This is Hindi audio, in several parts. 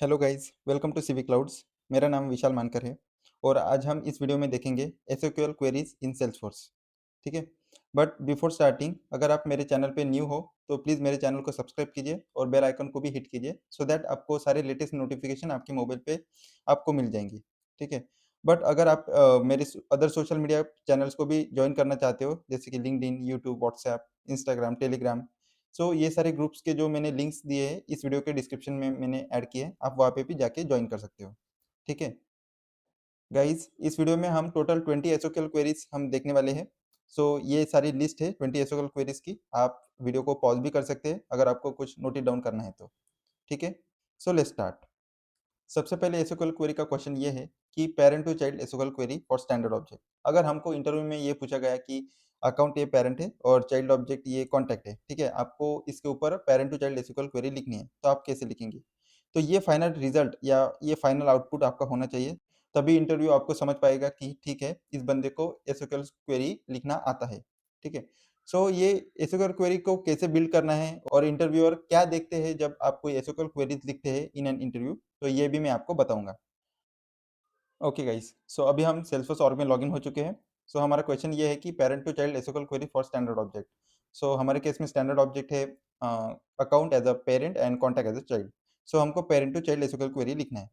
Hello guys, welcome to civic clouds. मेरा नाम विशाल मानकर है और आज हम इस वीडियो में देखेंगे एसक्यूएल क्वेरीज इन सेल्सफोर्स। ठीक है। बट बिफोर स्टार्टिंग, अगर आप मेरे चैनल पे न्यू हो तो प्लीज़ मेरे चैनल को सब्सक्राइब कीजिए और बेल आइकन को भी हिट कीजिए सो दैट आपको सारे लेटेस्ट नोटिफिकेशन आपके मोबाइल पे आपको मिल जाएंगी। ठीक है। बट अगर आप मेरे अदर सोशल मीडिया चैनल्स को भी ज्वाइन करना चाहते हो, जैसे कि LinkedIn, YouTube, WhatsApp, Instagram, Telegram, so ये सारे ग्रुप्स के जो मैंने लिंक्स दिए हैं इस वीडियो के डिस्क्रिप्शन में मैंने ऐड किए हैं, आप वहाँ पे भी जाके ज्वाइन कर सकते हो। ठीक है। गाइज, इस वीडियो में हम टोटल 20 एसक्यूएल क्वेरीज हम देखने वाले हैं। सो ये सारी लिस्ट है 20 एसक्यूएल क्वेरीज की। आप वीडियो को पॉज भी कर सकते हैं अगर आपको कुछ नोट डाउन करना है तो। ठीक है। So let's start. सबसे पहले एसक्यूएल क्वेरी का क्वेश्चन ये है कि parent to child SQL query for standard object. अगर हमको इंटरव्यू में ये पूछा गया कि अकाउंट ये पेरेंट है और चाइल्ड ऑब्जेक्ट ये कॉन्टैक्ट है, ठीक है, आपको इसके ऊपर parent to child SQL query लिखनी है, तो आप कैसे लिखेंगे? तो ये फाइनल रिजल्ट या ये फाइनल आउटपुट आपका होना चाहिए, तभी इंटरव्यू आपको समझ पाएगा कि ठीक है, इस बंदे को एसक्यूएल क्वेरी लिखना आता है। ठीक है। सो ये एसक्यूएल क्वेरी को कैसे बिल्ड करना है और इंटरव्यूअर क्या देखते हैं जब आप कोई एसक्यूएल क्वेरीज लिखते हैं इन एन इंटरव्यू, तो ये भी मैं आपको बताऊंगा। ओके गाइस, सो अभी हम सेल्सफोर्स ऑर्ग में लॉगिन हो चुके हैं। सो हमारा क्वेश्चन ये है कि parent to child SQL query for standard object. So हमारे केस में स्टैंडर्ड ऑब्जेक्ट है account as a parent and contact as a child. So हमको parent to child SQL query लिखना है।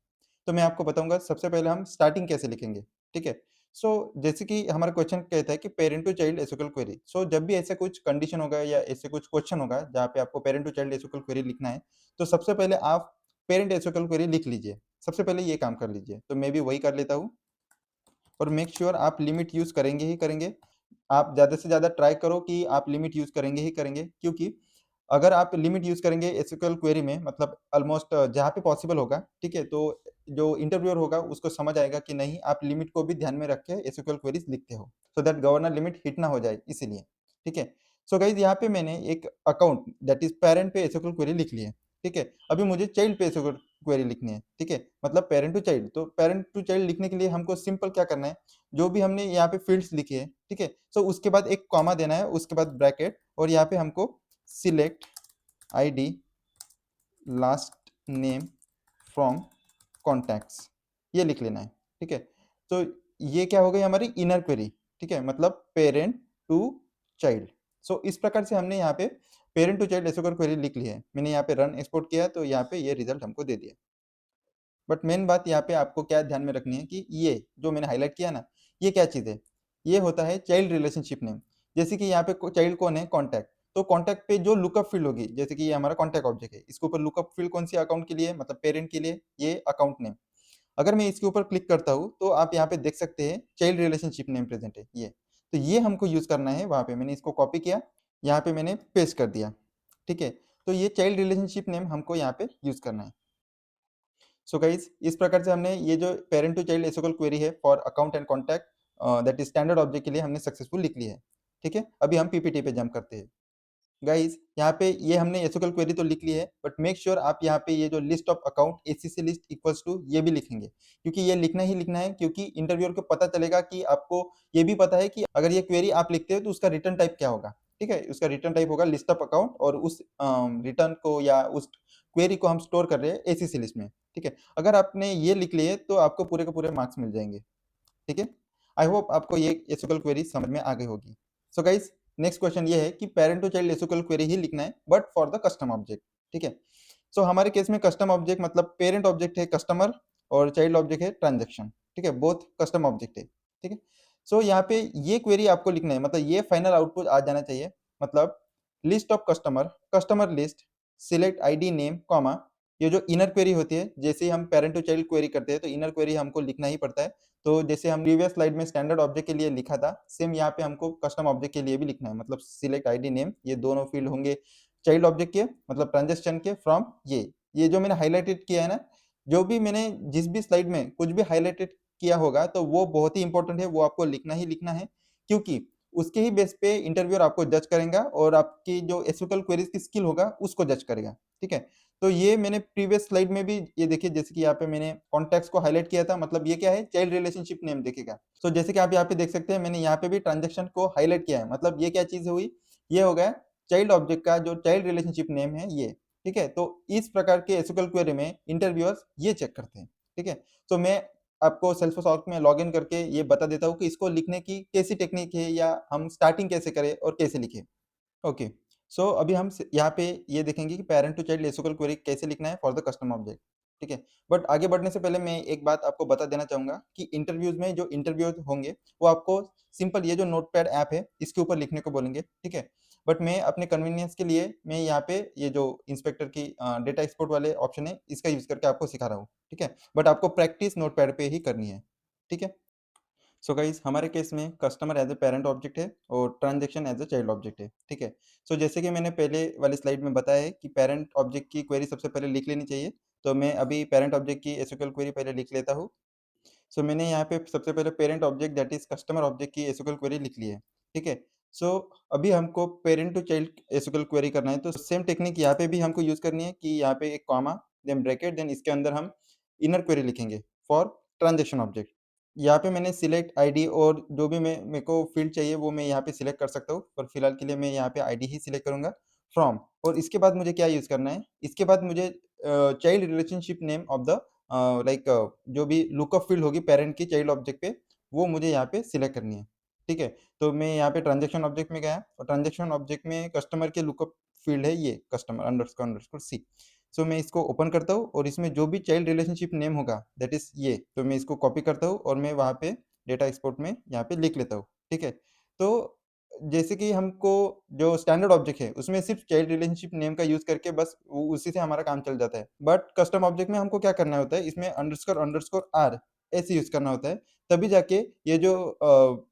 तो मैं आपको बताऊंगा सबसे पहले हम स्टार्टिंग कैसे लिखेंगे। ठीक है। सो जैसे कि हमारा क्वेश्चन कहता है कि parent to child SQL query, so जब भी ऐसा कुछ कंडीशन होगा या ऐसे कुछ क्वेश्चन होगा जहाँ पे आपको parent to child SQL query लिखना है, तो सबसे पहले आप पेरेंट एसक्यूएल क्वेरी लिख लीजिए। सबसे पहले ये काम कर लीजिए, तो मैं भी वही कर लेता हूँ। और मेक श्योर आप लिमिट यूज़ करेंगे ही करेंगे। आप ज़्यादा से ज़्यादा ट्राई करो कि आप लिमिट यूज़ करेंगे ही करेंगे, क्योंकि अगर आप लिमिट यूज़ करेंगे एसक्यूएल क्वेरी में, मतलब ऑलमोस्ट जहाँ पे पॉसिबल होगा, ठीक है, तो जो इंटरव्यूअर होगा उसको समझ आएगा कि नहीं, आप लिमिट को भी ध्यान में रख के एसक्यूएल क्वेरीज लिखते हो, so that governor limit hit ना हो जाए इसीलिए। ठीक है। सो गाइज, यहाँ पे मैंने एक अकाउंट दैट इज पेरेंट पे एसक्यूएल क्वेरी लिख ली है। ठीक है। अभी मुझे चाइल्ड पे एसक्यूएल क्वेरी लिखनी है। ठीक है। मतलब पेरेंट टू चाइल्ड, तो पेरेंट टू चाइल्ड लिखने के लिए हमको सिंपल क्या करना है, जो भी हमने यहाँ पे फील्ड्स लिखे हैं, ठीक है, सो उसके बाद एक कॉमा देना है, उसके बाद ब्रैकेट, और यहाँ पे हमको select ID last name from contacts ये लिख लेना है। ठीक है। तो ये क्या हो गई हमारी इनर क्वेरी। ठीक है। मतलब पेरेंट टू चाइल्ड। सो इस प्रकार से हमने यहाँ पे parent to child SQL query लिख ली है। मैंने यहाँ पे रन एक्सपोर्ट किया तो यहाँ पे ये रिजल्ट हमको दे दिया। बट मेन बात यहाँ पे आपको क्या ध्यान में रखनी है कि ये जो मैंने हाईलाइट किया ना, ये क्या चीज़ है? ये होता है चाइल्ड रिलेशनशिप नेम। जैसे कि यहाँ पे चाइल्ड कौन है? कॉन्टैक्ट। तो कॉन्टैक्ट पे जो लुकअप फील्ड होगी, जैसे कि ये हमारा कॉन्टैक्ट ऑब्जेक्ट है, इसके ऊपर लुकअप फील्ड कौन सी अकाउंट के लिए, मतलब पेरेंट के लिए, ये अकाउंट नेम। अगर मैं इसके ऊपर क्लिक करता हूँ तो आप यहाँ पे देख सकते हैं चाइल्ड रिलेशनशिप नेम प्रेजेंट है ये। तो ये हमको यूज करना है। वहां पे मैंने इसको कॉपी किया, यहाँ पे मैंने पेस्ट कर दिया। ठीक है। तो ये चाइल्ड रिलेशनशिप नेम हमको यहाँ पे यूज करना है। सो गाइज, इस प्रकार से हमने ये जो parent to child SQL query है for account and contact that is standard object के लिए हमने सक्सेसफुल लिख ली है। ठीक है। अभी हम पीपीटी पे जंप करते हैं। गाइज, यहाँ पे ये हमने एसक्यूएल क्वेरी तो लिख ली है, बट मेक श्योर आप यहाँ पे ये जो list of account ACC list equals to ये भी लिखेंगे, क्योंकि ये लिखना ही लिखना है, क्योंकि इंटरव्यूअर को पता चलेगा कि आपको ये भी पता है कि अगर ये क्वेरी आप लिखते हो तो उसका रिटर्न टाइप क्या होगा। ठीक है। उसका रिटर्न टाइप होगा लिस्ट ऑफ अकाउंट, और उस रिटर्न को या उस क्वेरी को हम स्टोर कर रहे हैं एसीसी लिस्ट में। ठीक है। अगर आपने ये लिख लिए तो आपको पूरे के पूरे मार्क्स मिल जाएंगे। ठीक है। आई होप आपको ये एसक्यूएल क्वेरी समझ में आ गई होगी। सो गाइस, नेक्स्ट क्वेश्चन ये है कि parent to child SQL query ही लिखना है, but for the custom object. ठीक है। सो हमारे केस में कस्टम ऑब्जेक्ट मतलब पेरेंट ऑब्जेक्ट है कस्टमर और चाइल्ड ऑब्जेक्ट है ट्रांजेक्शन। ठीक है। बोथ कस्टम ऑब्जेक्ट है। ठीक है। सो यहाँ पे ये क्वेरी आपको लिखना है, मतलब ये फाइनल आउटपुट आ जाना चाहिए। मतलब list of customer, customer list, select ID name comma, ये जो इनर क्वेरी होती है, जैसे ही हम पेरेंट टू चाइल्ड क्वेरी करते हैं तो इनर क्वेरी हमको लिखना ही पड़ता है। तो जैसे हम प्रीवियस स्लाइड में स्टैंडर्ड ऑब्जेक्ट के लिए लिखा था, सेम यहाँ पे हमको कस्टम ऑब्जेक्ट के लिए भी लिखना है। मतलब सिलेक्ट आईडी नेम, ये दोनों फील्ड होंगे चाइल्ड ऑब्जेक्ट के, मतलब ट्रांजेक्शन के फ्रॉम ये जो मैंने हाईलाइटेड किया है ना, जो भी मैंने जिस भी स्लाइड में कुछ भी हाईलाइटेड किया होगा तो वो बहुत ही इंपॉर्टेंट है, वो आपको लिखना ही लिखना है, क्योंकि उसके ही बेस पे इंटरव्यूअर आपको जज करेगा और आपकी जो एसक्यूएल क्वेरीज की स्किल होगा उसको जज करेगा। ठीक है। तो ये मैंने प्रीवियस स्लाइड में भी ये देखिए, जैसे कि यहाँ पे मैंने कॉन्टैक्ट्स को हाईलाइट किया था, मतलब ये क्या है, चाइल्ड रिलेशनशिप नेम देखेगा। तो जैसे कि आप यहाँ पे देख सकते हैं, मैंने यहाँ पे भी ट्रांजेक्शन को हाईलाइट किया है, मतलब ये क्या चीज हुई, ये हो गया चाइल्ड ऑब्जेक्ट का जो चाइल्ड रिलेशनशिप नेम है ये। ठीक है। तो इस प्रकार के एसक्यूएल क्वेरी में इंटरव्यूअर्स ये चेक करते हैं, ठीक है। तो मैं आपको सेल्फोसॉर्क में लॉगिन करके ये बता देता हूँ कि इसको लिखने की कैसी टेक्निक है या हम स्टार्टिंग कैसे करें और कैसे लिखें। ओके, सो अभी हम यहाँ पे ये देखेंगे कि parent to child SQL query कैसे लिखना है फॉर द कस्टम ऑब्जेक्ट, ठीक है। बट आगे बढ़ने से पहले मैं एक बात आपको बता देना चाहूंगा कि इंटरव्यूज में जो इंटरव्यूज होंगे वो आपको सिंपल ये जो नोटपैड ऐप है इसके ऊपर लिखने को बोलेंगे, ठीक है। बट मैं अपने कन्वीनियंस के लिए मैं यहाँ पे ये जो इंस्पेक्टर की डेटा एक्सपोर्ट वाले ऑप्शन है इसका यूज करके आपको सिखा रहा हूँ, ठीक है। बट आपको प्रैक्टिस नोटपैड पे ही करनी है, ठीक है। सो गाइस हमारे केस में customer as a parent object है और transaction as a child object है, ठीक है। सो जैसे कि मैंने पहले वाली स्लाइड में बताया है कि पेरेंट ऑब्जेक्ट की क्वेरी सबसे पहले लिख लेनी चाहिए। तो मैं अभी पेरेंट ऑब्जेक्ट की एसक्यूएल क्वेरी पहले लिख लेता हूँ। सो मैंने यहाँ पे सबसे पहले parent object that is customer object की एसक्यूएल क्वेरी लिख ली है, ठीक है। सो अभी हमको parent to child SQL query करना है तो सेम टेक्निक यहाँ पे भी हमको यूज करनी है कि यहाँ पे एक कॉमा देन ब्रैकेट देन इसके अंदर हम इनर क्वेरी लिखेंगे फॉर ट्रांजेक्शन ऑब्जेक्ट। यहाँ पे मैंने सिलेक्ट आईडी और जो भी मैं मेरे को फील्ड चाहिए वो मैं यहाँ पे सिलेक्ट कर सकता हूँ, पर फिलहाल के लिए मैं यहाँ पे आईडी ही सिलेक्ट करूंगा फ्रॉम। और इसके बाद मुझे क्या यूज करना है, इसके बाद मुझे child relationship name of the like जो भी लुकअप फील्ड होगी पेरेंट की चाइल्ड ऑब्जेक्ट पे वो मुझे यहाँ पे सिलेक्ट करनी है, ठीक है। तो मैं यहाँ पे ट्रांजेक्शन ऑब्जेक्ट में गया और ट्रांजेक्शन ऑब्जेक्ट में कस्टमर के लुकअप फील्ड है ये कस्टमर अंडरस्कोर सी। सो मैं इसको ओपन करता हूँ और इसमें जो भी चाइल्ड रिलेशनशिप नेम होगा दैट इज ये, तो मैं इसको कॉपी करता हूँ और मैं वहाँ पे डेटा एक्सपोर्ट में यहाँ पे लिख लेता हूँ, ठीक है। तो जैसे कि हमको जो स्टैंडर्ड ऑब्जेक्ट है उसमें सिर्फ चाइल्ड रिलेशनशिप नेम का यूज करके बस उसी से हमारा काम चल जाता है। बट कस्टम ऑब्जेक्ट में हमको क्या करना होता है, इसमें अंडरस्कोर अंडरस्कोर आर ऐसे यूज करना होता है, तभी जाके ये जो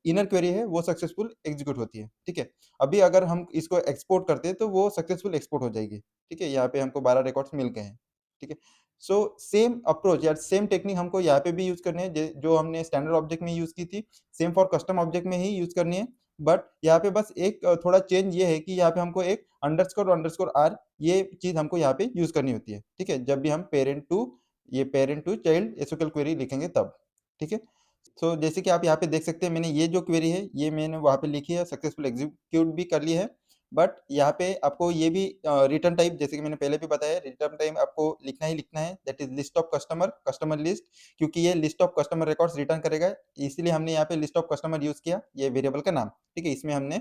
इनर क्वेरी है वो सक्सेसफुल एग्जीक्यूट होती है, ठीक है। अभी अगर हम इसको एक्सपोर्ट करते हैं तो वो सक्सेसफुल एक्सपोर्ट हो जाएगी, ठीक है। यहाँ पे हमको 12 रिकॉर्ड्स मिल गए हैं, ठीक है। सो सेम अप्रोच या सेम टेक्निक हमको यहाँ पे भी यूज करनी है जो हमने स्टैंडर्ड ऑब्जेक्ट में यूज की थी, सेम फॉर कस्टम ऑब्जेक्ट में ही यूज करनी है। बट यहाँ पे बस एक थोड़ा चेंज ये है कि यहाँ पे हमको एक अंडरस्कोर अंडरस्कोर आर ये चीज हमको यहाँ पे यूज करनी होती है, ठीक है, जब भी हम parent to child SQL query लिखेंगे तब, ठीक है। सो जैसे कि आप यहाँ पे देख सकते हैं मैंने ये जो क्वेरी है ये मैंने वहाँ पे लिखी है, सक्सेसफुल एग्जीक्यूट भी कर ली है। बट यहाँ पे आपको ये भी रिटर्न टाइप जैसे कि मैंने पहले भी बताया रिटर्न टाइप आपको लिखना ही लिखना है that is list of customer customer list, क्योंकि ये list of customer records return करेगा, इसलिए हमने यहाँ पे लिस्ट ऑफ कस्टमर यूज किया ये वेरिएबल का नाम, ठीक है। इसमें हमने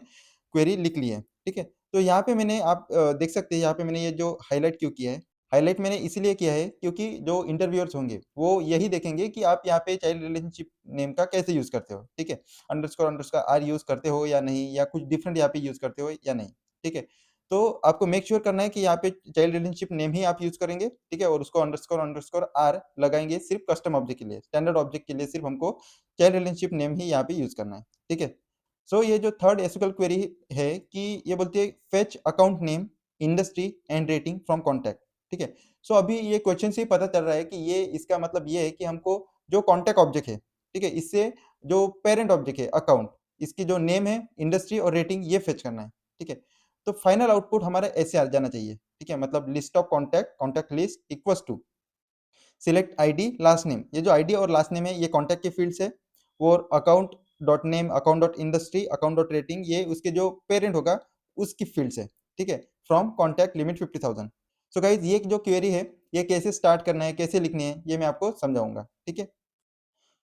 क्वेरी लिख ली है, ठीक है। तो यहाँ पे मैंने आप देख सकते हैं यहाँ पे मैंने ये जो हाईलाइट क्यों किया है, हाईलाइट मैंने इसलिए किया है क्योंकि जो इंटरव्यूअर्स होंगे वो यही देखेंगे कि आप यहाँ पे चाइल्ड रिलेशनशिप नेम का कैसे यूज करते हो, ठीक है। अंडरस्कोर अंडरस्कोर आर यूज करते हो या नहीं, या कुछ डिफरेंट यहाँ पे यूज करते हो या नहीं, ठीक है। तो आपको मेक श्योर करना है कि यहाँ पे चाइल्ड रिलेशनशिप नेम ही आप यूज करेंगे, ठीक है, और उसको अंडरस्कोर अंडरस्कोर आर लगाएंगे सिर्फ कस्टम ऑब्जेक्ट के लिए, स्टैंडर्ड ऑब्जेक्ट के लिए सिर्फ हमको चाइल्ड रिलेशनशिप नेम ही यहाँ पे यूज करना है, ठीक है। सो ये जो थर्ड एसक्यूएल क्वेरी है कि ये बोलती है fetch account name industry and rating from contact, ठीक है। सो अभी ये क्वेश्चन से ही पता चल रहा है कि ये इसका मतलब ये है कि हमको जो कॉन्टैक्ट ऑब्जेक्ट है, ठीक है, इससे जो पेरेंट ऑब्जेक्ट है अकाउंट इसकी जो नेम है इंडस्ट्री और रेटिंग ये फेच करना है, ठीक है। तो फाइनल आउटपुट हमारा ऐसे आ जाना चाहिए, ठीक है, मतलब list of contact contact list equals to select ID last name, ये जो आईडी और लास्ट नेम है ये कॉन्टैक्ट के फील्ड्स है, और account dot name account dot industry account dot rating ये उसके जो पेरेंट होगा उसकी फील्ड्स है, ठीक है, from contact limit 50,000। So guys ये जो क्वेरी है ये कैसे स्टार्ट करना है कैसे लिखनी है ये मैं आपको समझाऊंगा, ठीक है।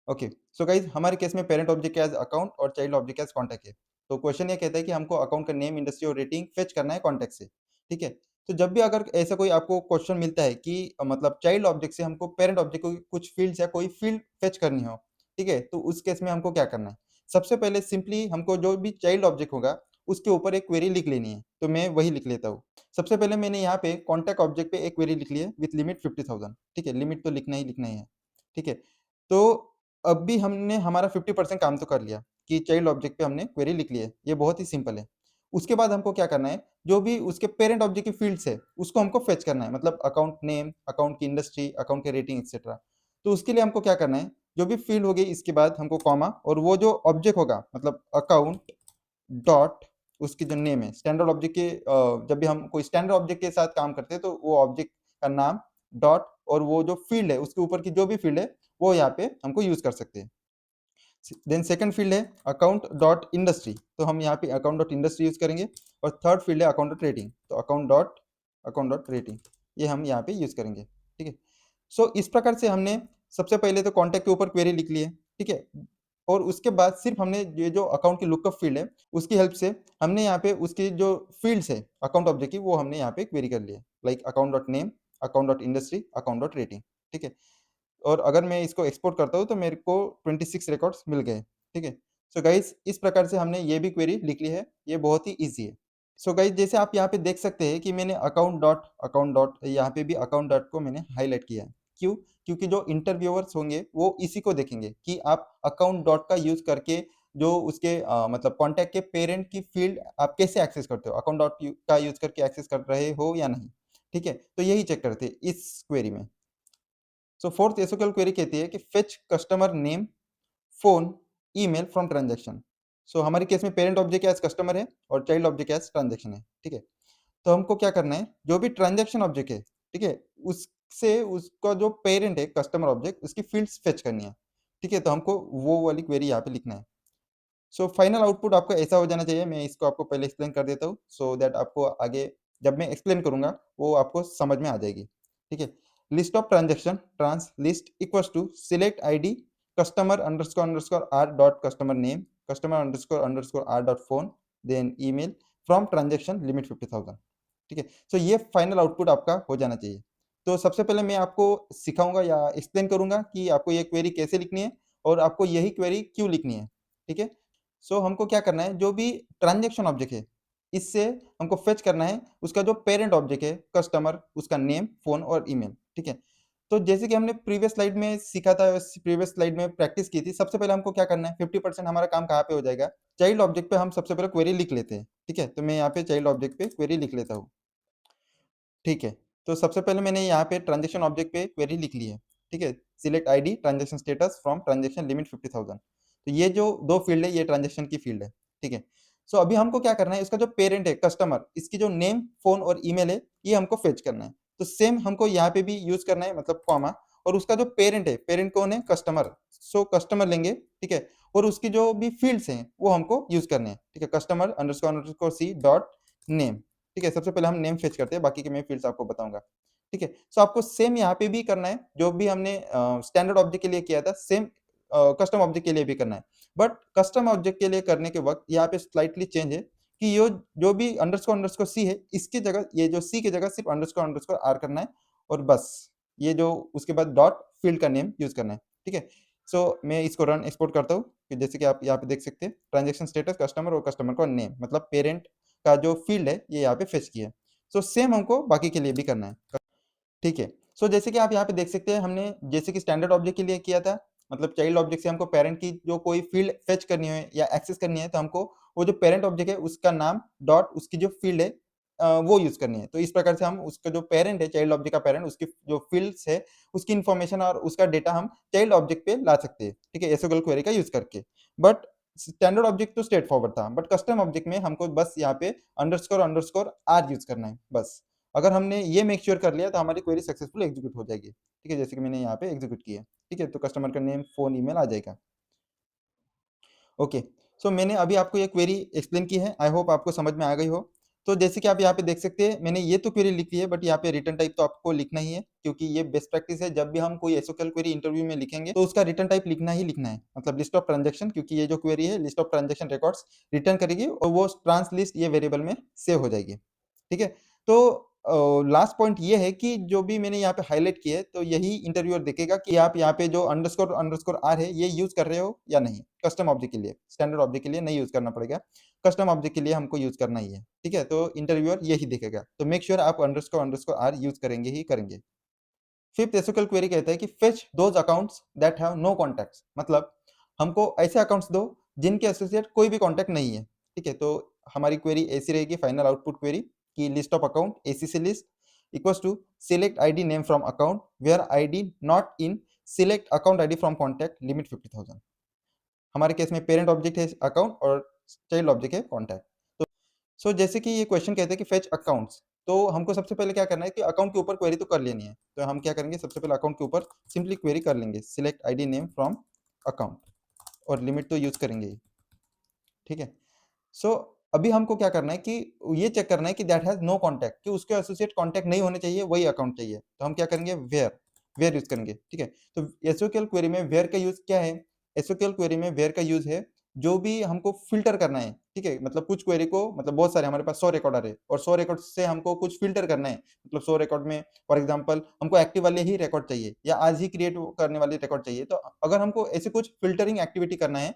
ओके, सो गाइज हमारे केस में पेरेंट ऑब्जेक्ट एज अकाउंट और चाइल्ड ऑब्जेक्ट एज कॉन्टैक्ट है। तो क्वेश्चन ये कहता है कि हमको अकाउंट का नेम इंडस्ट्री और रेटिंग फेच करना है कॉन्टैक्ट से, ठीक है। तो जब भी अगर ऐसा कोई आपको क्वेश्चन मिलता है कि मतलब चाइल्ड ऑब्जेक्ट से हमको पेरेंट ऑब्जेक्ट को कुछ फील्ड्स या कोई फील्ड फेच करनी हो, ठीक है, तो उस केस में हमको क्या करना है, सबसे पहले सिंपली हमको जो भी चाइल्ड ऑब्जेक्ट होगा उसके ऊपर एक क्वेरी लिख लेनी है, तो मैं वही लिख लेता हूँ। सबसे पहले मैंने यहाँ पे कॉन्टैक्ट ऑब्जेक्ट पे एक क्वेरी लिख ली है विथ लिमिट 50,000, ठीक है, लिमिट तो लिखना ही है, ठीक है। तो अब भी हमने हमारा 50% काम तो कर लिया कि चाइल्ड ऑब्जेक्ट पे हमने क्वेरी लिख ली है, ये बहुत ही सिंपल है। उसके बाद हमको क्या करना है, जो भी उसके पेरेंट ऑब्जेक्ट की फील्ड्स है उसको हमको फेच करना है, मतलब अकाउंट नेम अकाउंट की इंडस्ट्री अकाउंट के रेटिंग एक्सेट्रा। तो उसके लिए हमको क्या करना है, जो भी फील्ड होगी इसके बाद हमको कॉमा और वो जो ऑब्जेक्ट होगा मतलब अकाउंट डॉट उसकी जो नेम है स्टैंडर्ड ऑब्जेक्ट के जब भी हम कोई स्टैंडर्ड ऑब्जेक्ट के साथ काम करते हैं तो वो ऑब्जेक्ट का नाम डॉट और वो जो फील्ड है उसके ऊपर की जो भी फील्ड है वो यहाँ पे हमको यूज कर सकते हैं। देन सेकंड फील्ड है अकाउंट डॉट इंडस्ट्री, तो हम यहाँ पे अकाउंट डॉट इंडस्ट्री यूज करेंगे। और थर्ड फील्ड है अकाउंट डॉट रेटिंग, तो अकाउंट डॉट रेटिंग, ये हम यहाँ पे यूज़ करेंगे, ठीक है। सो इस प्रकार से हमने सबसे पहले तो कॉन्टैक्ट के ऊपर क्वेरी लिख ली है, ठीक है। और उसके बाद सिर्फ हमने ये जो अकाउंट की लुकअप फील्ड है उसकी हेल्प से हमने यहाँ पे उसकी जो फील्ड्स है अकाउंट ऑब्जेक्ट की वो हमने यहाँ पे क्वेरी कर लिया, like account dot name, account dot industry, account dot rating, ठीक है। और अगर मैं इसको एक्सपोर्ट करता हूँ तो मेरे को 26 रिकॉर्ड्स मिल गए, ठीक है। सो गाइस इस प्रकार से हमने ये भी क्वेरी लिख ली है, ये बहुत ही ईज़ी है। सो गाइस जैसे आप यहाँ पे देख सकते हैं कि मैंने अकाउंट डॉट यहाँ पे भी अकाउंट डॉट को मैंने हाईलाइट किया है। क्यों? क्योंकि जो इंटरव्यूअर्स होंगे वो इसी को देखेंगे कि आप अकाउंट डॉट का यूज़ करके जो उसके मतलब कॉन्टैक्ट के पेरेंट की फील्ड आप कैसे एक्सेस करते हो? अकाउंट डॉट का यूज़ करके एक्सेस कर रहे हो या नहीं? ठीक है? तो यही चेक करते हैं इस क्वेरी में। सो फोर्थ एसक्यूएल क्वेरी कहती है कि fetch customer name, phone, email from transaction. So हमारे केस में पेरेंट ऑब्जेक्ट एज़ कस्टमर है और चाइल्ड ऑब्जेक्ट एज़ ट्रांज़ैक्शन है, ठीक है? तो हमको क्या करना है, जो भी ट्रांज़ैक्शन ऑब्जेक्ट है, ठीक है? उससे उसका जो पेरेंट है कस्टमर ऑब्जेक्ट उसकी फ़ील्ड्स फेच करनी है, ठीक है? तो हमको वो वाली क्वेरी यहाँ पे लिखना है। सो फाइनल आउटपुट आपका ऐसा हो जाना चाहिए, मैं इसको आपको पहले एक्सप्लेन कर देता हूँ सो दैट आपको आगे जब मैं एक्सप्लेन करूँगा वो आपको समझ में आ जाएगी, ठीक है। List of transaction trans list equals to select ID customer underscore R dot customer name customer underscore R dot phone then email from transaction limit 50,000, ठीक है। सो ये फाइनल आउटपुट आपका हो जाना चाहिए। तो सबसे पहले मैं आपको सिखाऊंगा या एक्सप्लेन करूंगा कि आपको ये क्वेरी कैसे लिखनी है और आपको यही क्वेरी क्यों लिखनी है, ठीक है। सो हमको क्या करना है, जो भी ट्रांजैक्शन ऑब्जेक्ट है इससे हमको फेच करना है उसका जो पेरेंट ऑब्जेक्ट है कस्टमर, उसका नेम, फोन और ईमेल, ठीक है। तो जैसे कि हमने प्रीवियस स्लाइड में सीखा था, प्रीवियस स्लाइड में प्रैक्टिस की थी, सबसे पहले हमको क्या करना है, 50% हमारा काम कहाँ पे हो जाएगा, चाइल्ड ऑब्जेक्ट पे हम सबसे पहले क्वेरी लिख लेते हैं, ठीक है। तो मैं यहाँ पे चाइल्ड ऑब्जेक्ट पे क्वेरी लिख लेता हूँ, ठीक है। तो सबसे पहले मैंने यहाँ पे ट्रांजैक्शन ऑब्जेक्ट पे क्वेरी लिख ली है, ठीक है। Select ID transaction status from transaction limit 50,000। तो ये जो दो फील्ड है ये ट्रांजैक्शन की फील्ड है, ठीक है। सो अभी हमको क्या करना है, इसका जो पेरेंट है कस्टमर, इसकी जो नेम, फोन और ईमेल है ये हमको फेच करना है। तो सेम हमको यहाँ पे भी यूज करना है, मतलब कॉमा, और उसका जो पेरेंट है, पेरेंट कौन है, कस्टमर। सो कस्टमर लेंगे, ठीक है। और उसकी जो भी फील्ड्स हैं वो हमको यूज करने हैं, ठीक है। Customer underscore C dot name, ठीक है। सबसे पहले हम नेम फेच करते हैं, बाकी के मैं फील्ड्स आपको बताऊंगा, ठीक है। सो आपको सेम यहाँ पे भी करना है, जो भी हमने स्टैंडर्ड ऑब्जेक्ट के लिए किया था सेम कस्टम ऑब्जेक्ट के लिए भी करना है। बट कस्टम ऑब्जेक्ट के लिए करने के वक्त यहाँ पे स्लाइटली चेंज है कि ये जो भी अंडरस्कोर सी है इसकी जगह, ये जो सी की जगह सिर्फ अंडरस्कोर आर करना है और बस। ये जो उसके बाद डॉट फील्ड का नेम यूज करना है, ठीक है। सो मैं इसको रन एक्सपोर्ट करता हूँ, जैसे कि आप यहाँ पे देख सकते हैं ट्रांजेक्शन स्टेटस कस्टमर और कस्टमर का नेम, मतलब पेरेंट का जो फील्ड है ये यहाँ पे फेच किया है। सो सेम हमको बाकी के लिए भी करना है, ठीक है। सो जैसे कि आप यहाँ पे देख सकते हैं, हमने जैसे कि स्टैंडर्ड ऑब्जेक्ट के लिए किया था, मतलब चाइल्ड ऑब्जेक्ट से हमको पेरेंट की जो कोई फील्ड फेच करनी है या एक्सेस करनी है तो हमको वो जो पेरेंट ऑब्जेक्ट है उसका नाम डॉट उसकी जो फील्ड है वो यूज करनी है। तो इस प्रकार से हम उसका जो पेरेंट है, चाइल्ड ऑब्जेक्ट का पेरेंट, उसकी जो फील्ड्स है उसकी इन्फॉर्मेशन और उसका डेटा हम चाइल्ड ऑब्जेक्ट पे ला सकते हैं, ठीक है, एसक्यूएल क्वेरी का यूज करके। बट स्टैंडर्ड ऑब्जेक्ट तो स्ट्रेट फॉरवर्ड था, बट कस्टम ऑब्जेक्ट में हमको बस यहाँ पे अंडरस्कोर आर यूज करना है बस। अगर हमने ये मेक श्योर कर लिया तो हमारी क्वेरी सक्सेसफुल एग्जीक्यूट हो जाएगी, ठीक है, जैसे कि मैंने यहाँ पे एग्जीक्यूट किया, ठीक है। तो कस्टमर का नेम, फोन, ईमेल आ जाएगा। ओके। सो मैंने अभी आपको ये क्वेरी एक्सप्लेन की है, आई होप आपको समझ में आ गई हो। तो जैसे कि आप यहाँ पे देख सकते हैं, मैंने ये तो क्वेरी लिख ली है, बट यहाँ पे रिटर्न टाइप तो आपको लिखना ही है, क्योंकि ये बेस्ट प्रैक्टिस है। जब भी हम कोई एसक्यूएल क्वेरी इंटरव्यू में लिखेंगे तो उसका रिटर्न टाइप लिखना ही लिखना है, मतलब लिस्ट ऑफ ट्रांजेक्शन, क्योंकि ये जो क्वेरी है list of transaction records return करेगी और वो ट्रांस लिस्ट ये वेरिएबल में सेव हो जाएगी, ठीक है। तो लास्ट पॉइंट ये है कि जो भी मैंने यहाँ पे हाईलाइट किया है, तो यही इंटरव्यूअर देखेगा कि आप यहाँ पे जो अंडरस्कोर आर है ये यूज कर रहे हो या नहीं। कस्टम ऑब्जेक्ट के लिए, स्टैंडर्ड ऑब्जेक्ट के लिए नहीं यूज करना पड़ेगा, कस्टम ऑब्जेक्ट के लिए हमको यूज करना ही है, ठीक है। तो इंटरव्यूअर यही देखेगा, तो मेक श्योर आप अंडरस्कोर आर यूज करेंगे ही करेंगे। फिफ्थ एसक्यूएल क्वेरी कहता है कि fetch those accounts that have no contacts, मतलब हमको ऐसे अकाउंट्स दो जिनके एसोसिएट कोई भी कॉन्टैक्ट नहीं है, ठीक है। तो हमारी क्वेरी ऐसी रहेगी, फाइनल आउटपुट क्वेरी की list of account ACC list equals to select ID name from account where ID not in select account ID from contact limit 50,000। हमारे केस में पेरेंट ऑब्जेक्ट है अकाउंट और चाइल्ड ऑब्जेक्ट है कॉन्टैक्ट। तो सो जैसे कि ये क्वेश्चन कहते हैं कि फेच अकाउंट्स, तो हमको सबसे पहले क्या करना है कि अकाउंट के ऊपर क्वेरी तो कर लेनी है। तो हम क्या करेंगे, सबसे पहले अकाउंट के ऊपर सिंपली क्वेरी कर लेंगे, select ID name from account, और लिमिट तो यूज करेंगे ही, ठीक है। सो अभी हमको क्या करना है कि ये चेक करना है कि दैट हैज़ नो कॉन्टैक्ट, कि उसके एसोसिएट कॉन्टैक्ट नहीं होने चाहिए, वही अकाउंट चाहिए। तो हम क्या करेंगे, वेयर यूज़ करेंगे, ठीक है। तो एसक्यूएल क्वेरी में वेयर का यूज़ क्या है? एसक्यूएल क्वेरी में वेयर का यूज़ है, जो भी हमको फ़िल्टर करना है, ठीक है? मतलब कुछ क्वेरी को, मतलब बहुत सारे हमारे पास 100 रिकॉर्ड आ रहे हैं और 100 रिकॉर्ड से हमको कुछ फ़िल्टर करना है। मतलब 100 रिकॉर्ड में फॉर एग्ज़ाम्पल हमको एक्टिव वाले ही रिकॉर्ड चाहिए या आज ही क्रिएट करने वाले रिकॉर्ड चाहिए। तो अगर हमको ऐसे कुछ फ़िल्टरिंग एक्टिविटी करना है,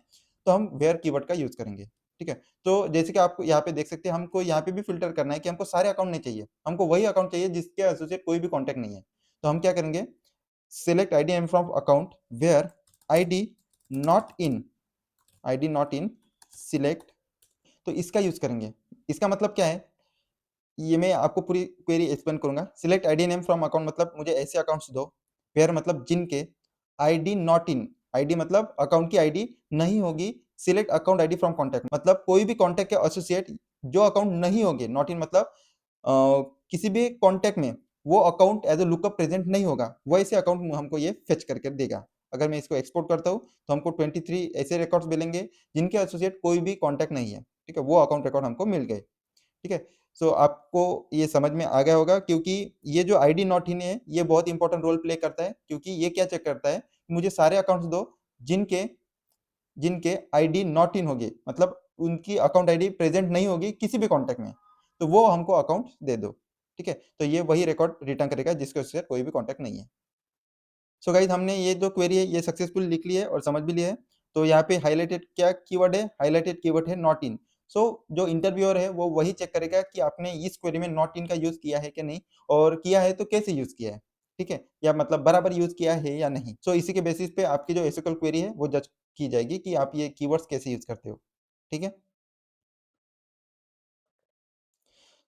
तो हम वेयर कीवर्ड का यूज़ करेंगे, ठीक है? तो जैसे कि आप यहाँ पे देख सकते हैं, हमको यहाँ पे भी फ़िल्टर करना है कि हमको सारे अकाउंट नहीं चाहिए, हमको वही अकाउंट चाहिए जिसके एसोसिएट कोई भी कॉन्टैक्ट नहीं है। तो हम क्या करेंगे, select ID name from account where ID not in ID not in select, तो इसका यूज़ करेंगे। इसका मतलब क्या है, ये मैं आपको पूरी क्वेरी एक्सप्लेन करूँगा। Select ID name from account मतलब मुझे ऐसे अकाउंट्स दो, वेयर मतलब जिनके, आईडी नॉट इन, आईडी मतलब अकाउंट की आईडी नहीं होगी, select account ID from contact मतलब कोई भी कॉन्टैक्ट के एसोसिएट जो अकाउंट नहीं होंगे, नॉट इन मतलब किसी भी कॉन्टैक्ट में वो account as a lookup present नहीं होगा, वैसे अकाउंट हमको ये फेच करके देगा। अगर मैं इसको एक्सपोर्ट करता हूँ तो हमको 23 ऐसे रिकॉर्ड्स मिलेंगे जिनके एसोसिएट कोई भी कॉन्टैक्ट नहीं है, ठीक है? वो अकाउंट रिकॉर्ड हमको मिल गए, ठीक है? सो आपको ये समझ में आ गया होगा, क्योंकि ये जो आईडी नॉट इन है, ये बहुत इंपॉर्टेंट रोल प्ले करता है, क्योंकि ये क्या चेक करता है, मुझे सारे अकाउंट्स दो जिनके जिनके आईडी नॉट इन होगी, मतलब उनकी अकाउंट आईडी प्रेजेंट नहीं होगी किसी भी कॉन्टैक्ट में, तो वो हमको अकाउंट दे दो, ठीक है? तो ये वही रिकॉर्ड रिटर्न करेगा जिसके उससे कोई भी कॉन्टैक्ट नहीं है। सो गाइस, हमने ये जो क्वेरी है ये सक्सेसफुल लिख ली है और समझ भी लिया है। तो यहाँ पे हाइलाइटेड क्या कीवर्ड है, हाइलाइटेड कीवर्ड है नॉट इन। सो जो इंटरव्यूअर है वो वही चेक करेगा कि आपने इस क्वेरी में नॉट इन का यूज किया है कि नहीं, और किया है तो कैसे यूज किया है, ठीक है? या मतलब बराबर यूज किया है या नहीं। सो इसी के बेसिस पे आपकी जो एसक्यूएल क्वेरी है वो जज की जाएगी कि आप ये कीवर्ड्स कैसे यूज करते हो, ठीक है?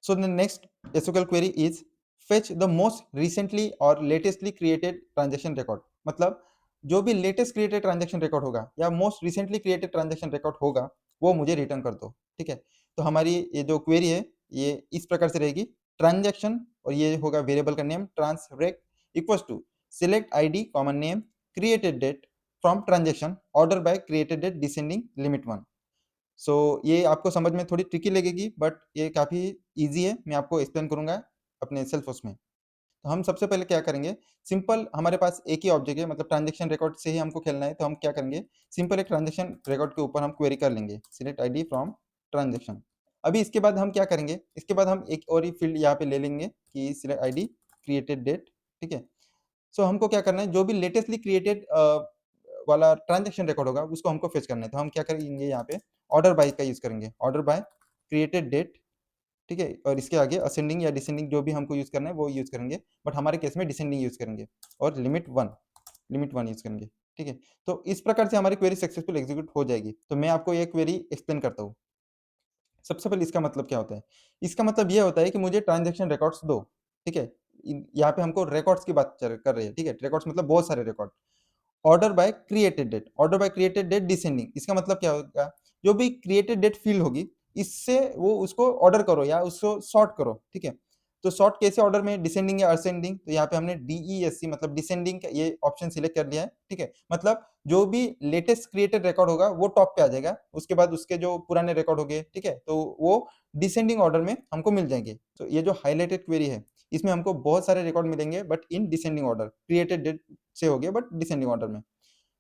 So the next SQL query is fetch the most recently or latestly created transaction record। मतलब जो भी लेटेस्ट क्रिएटेड ट्रांजेक्शन रिकॉर्ड होगा या most recently created transaction record होगा, वो मुझे रिटर्न कर दो, ठीक है? तो हमारी ये जो क्वेरी है ये इस प्रकार से रहेगी, ट्रांजेक्शन और ये होगा वेरिएबल का name transrect equals to select ID comma name created date from transaction order by created date descending limit 1। So ये आपको समझ में थोड़ी ट्रिकी लगेगी, बट ये काफ़ी ईज़ी है, मैं आपको एक्सप्लेन करूँगा अपने सेल्फोर्स में। तो हम सबसे पहले क्या करेंगे, सिंपल हमारे पास एक ही ऑब्जेक्ट है, मतलब ट्रांज़ैक्शन रिकॉर्ड से ही हमको खेलना है, तो हम क्या करेंगे, सिंपल एक ट्रांज़ैक्शन रिकॉर्ड के ऊपर हम क्वेरी कर लेंगे, सिलेक्ट आईडी फ्रॉम ट्रांज़ैक्शन। अभी इसके बाद हम क्या करेंगे, इसके बाद हम एक और ही फील्ड यहाँ पे ले लेंगे कि सिलेक्ट आईडी क्रिएटेड डेट, ठीक है? सो हमको क्या करना है, जो भी लेटेस्टली क्रिएटेड वाला ट्रांजेक्शन रिकॉर्ड होगा उसको हमको फेच करना है। तो हम क्या करेंगे, यहाँ पे ऑर्डर बाय का यूज़ करेंगे, ऑर्डर बाय क्रिएटेड डेट, ठीक है? और इसके आगे असेंडिंग या डिसेंडिंग जो भी हमको यूज़ करना है वो यूज़ करेंगे, बट हमारे केस में डिसेंडिंग यूज़ करेंगे और लिमिट 1 यूज़ करेंगे, ठीक है? तो इस प्रकार से हमारी क्वेरी सक्सेसफुल एग्जीक्यूट हो जाएगी। तो मैं आपको ये क्वेरी एक्सप्लेन करता हूँ। सबसे पहले इसका मतलब क्या होता है? इसका मतलब ये होता है कि मुझे ट्रांज़ैक्शन रिकॉर्ड्स दो, ठीक है? यहाँ पे हमको रिकॉर्ड्स की बात चल कर रही है, ठीक है? रिकॉर्ड्स मतलब बहुत सारे record. Order by created date descending, इसका मतलब क्या होगा, जो भी क्रिएटेड डेट फील्ड होगी इससे वो उसको ऑर्डर करो या उसको सॉर्ट करो, ठीक है? तो सॉर्ट कैसे ऑर्डर में, डिसेंडिंग या असेंडिंग, तो यहाँ पे हमने डीईएससी मतलब डिसेंडिंग का ये ऑप्शन सिलेक्ट कर लिया है, ठीक है? मतलब जो भी लेटेस्ट क्रिएटेड रिकॉर्ड होगा वो टॉप पे आ जाएगा, उसके बाद उसके जो पुराने रिकॉर्ड हो गए, ठीक है? तो वो डिसेंडिंग ऑर्डर में हमको मिल जाएंगे। तो ये जो हाईलाइटेड क्वेरी है इसमें हमको बहुत सारे रिकॉर्ड मिलेंगे, but in descending order, created date से हो गया बट डिसेंडिंग ऑर्डर में।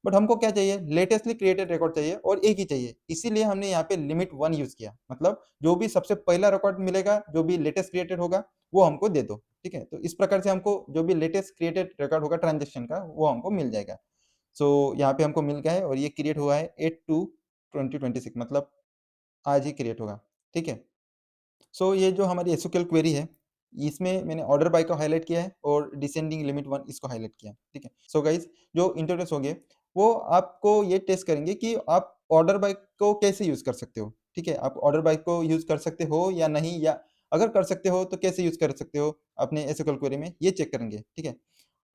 बट हमको क्या चाहिए, लेटेस्टली क्रिएटेड रिकॉर्ड चाहिए और एक ही चाहिए, इसीलिए हमने यहाँ पे लिमिट 1 यूज किया। मतलब जो भी सबसे पहला रिकॉर्ड मिलेगा, जो भी लेटेस्ट क्रिएटेड होगा वो हमको दे दो, ठीक है? तो इस प्रकार से हमको जो भी लेटेस्ट क्रिएटेड रिकॉर्ड होगा ट्रांजेक्शन का वो हमको मिल जाएगा। सो यहाँ पे हमको मिल गया है और ये क्रिएट हुआ है 8/2/2026, मतलब आज ही क्रिएट होगा, ठीक है? सो ये जो हमारी एसक्यूएल क्वेरी है, इसमें मैंने ऑर्डर बाय को हाइलाइट किया है और डिसेंडिंग लिमिट 1 इसको हाइलाइट किया है, ठीक है? सो गाइस, जो इंटरफेस होंगे वो आपको ये टेस्ट करेंगे कि आप ऑर्डर बाय को कैसे यूज़ कर सकते हो, ठीक है? आप ऑर्डर बाय को यूज़ कर सकते हो या नहीं, या अगर कर सकते हो तो कैसे यूज़ कर सकते हो अपने एसक्यूएल क्वेरी में, ये चेक करेंगे, ठीक है?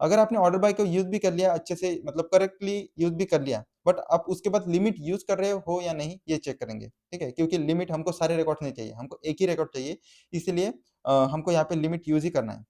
अगर आपने ऑर्डर बाय को यूज़ भी कर लिया अच्छे से, मतलब करेक्टली यूज़ भी कर लिया, बट आप उसके बाद लिमिट यूज़ कर रहे हो या नहीं, ये चेक करेंगे, ठीक है? क्योंकि लिमिट हमको सारे रिकॉर्ड्स नहीं चाहिए, हमको एक ही रिकॉर्ड चाहिए, इसलिए हमको यहाँ पे लिमिट यूज़ ही करना है।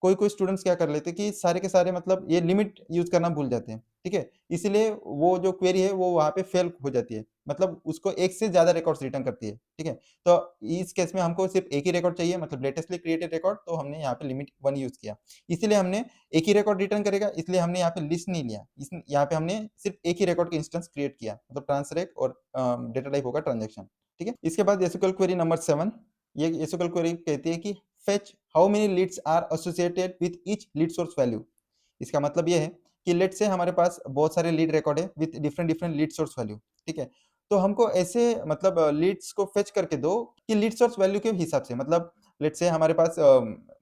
कोई-कोई स्टूडेंट्स क्या कर लेते हैं कि सारे के सारे मतलब ये लिमिट यूज़ करना भूल जाते हैं, ठीक है? इसीलिए वो जो क्वेरी है वो वहाँ पे फेल हो जाती है। मतलब उसको एक से ज़्यादा रिकॉर्ड्स रिटर्न करती है, ठीक है। तो इस केस में हमको सिर्फ एक ही रिकॉर्ड चाहिए, मतलब लेटेस्टली क्रिएटेड रिकॉर्ड, तो हमने यहाँ पे लिमिट 1 यूज़ किया। इसीलिए हमने एक ही रिकॉर्ड रिटर्न करेगा, इसलिए हमने यहाँ पे लिस्ट नहीं लिया। यहाँ पे हमने सिर्फ एक ही रिकॉर्ड का इंस्टेंस क्रिएट किया, मतलब ट्रांसरेक और डेटा टाइप होगा ट्रांजेक्शन, ठीक है। इसके बाद एसक्यूएल क्वेरी नंबर 7, ये एसक्यूएल क्वेरी कहती है कि fetch how many leads are associated with each lead source value. इसका मतलब ये है कि लेट से हमारे पास बहुत सारे लीड रिकॉर्ड है with different different lead source value, ठीक है। तो हमको ऐसे मतलब लीड्स को फेच करके दो कि लीड सोर्स वैल्यू के हिसाब से, मतलब लेट से हमारे पास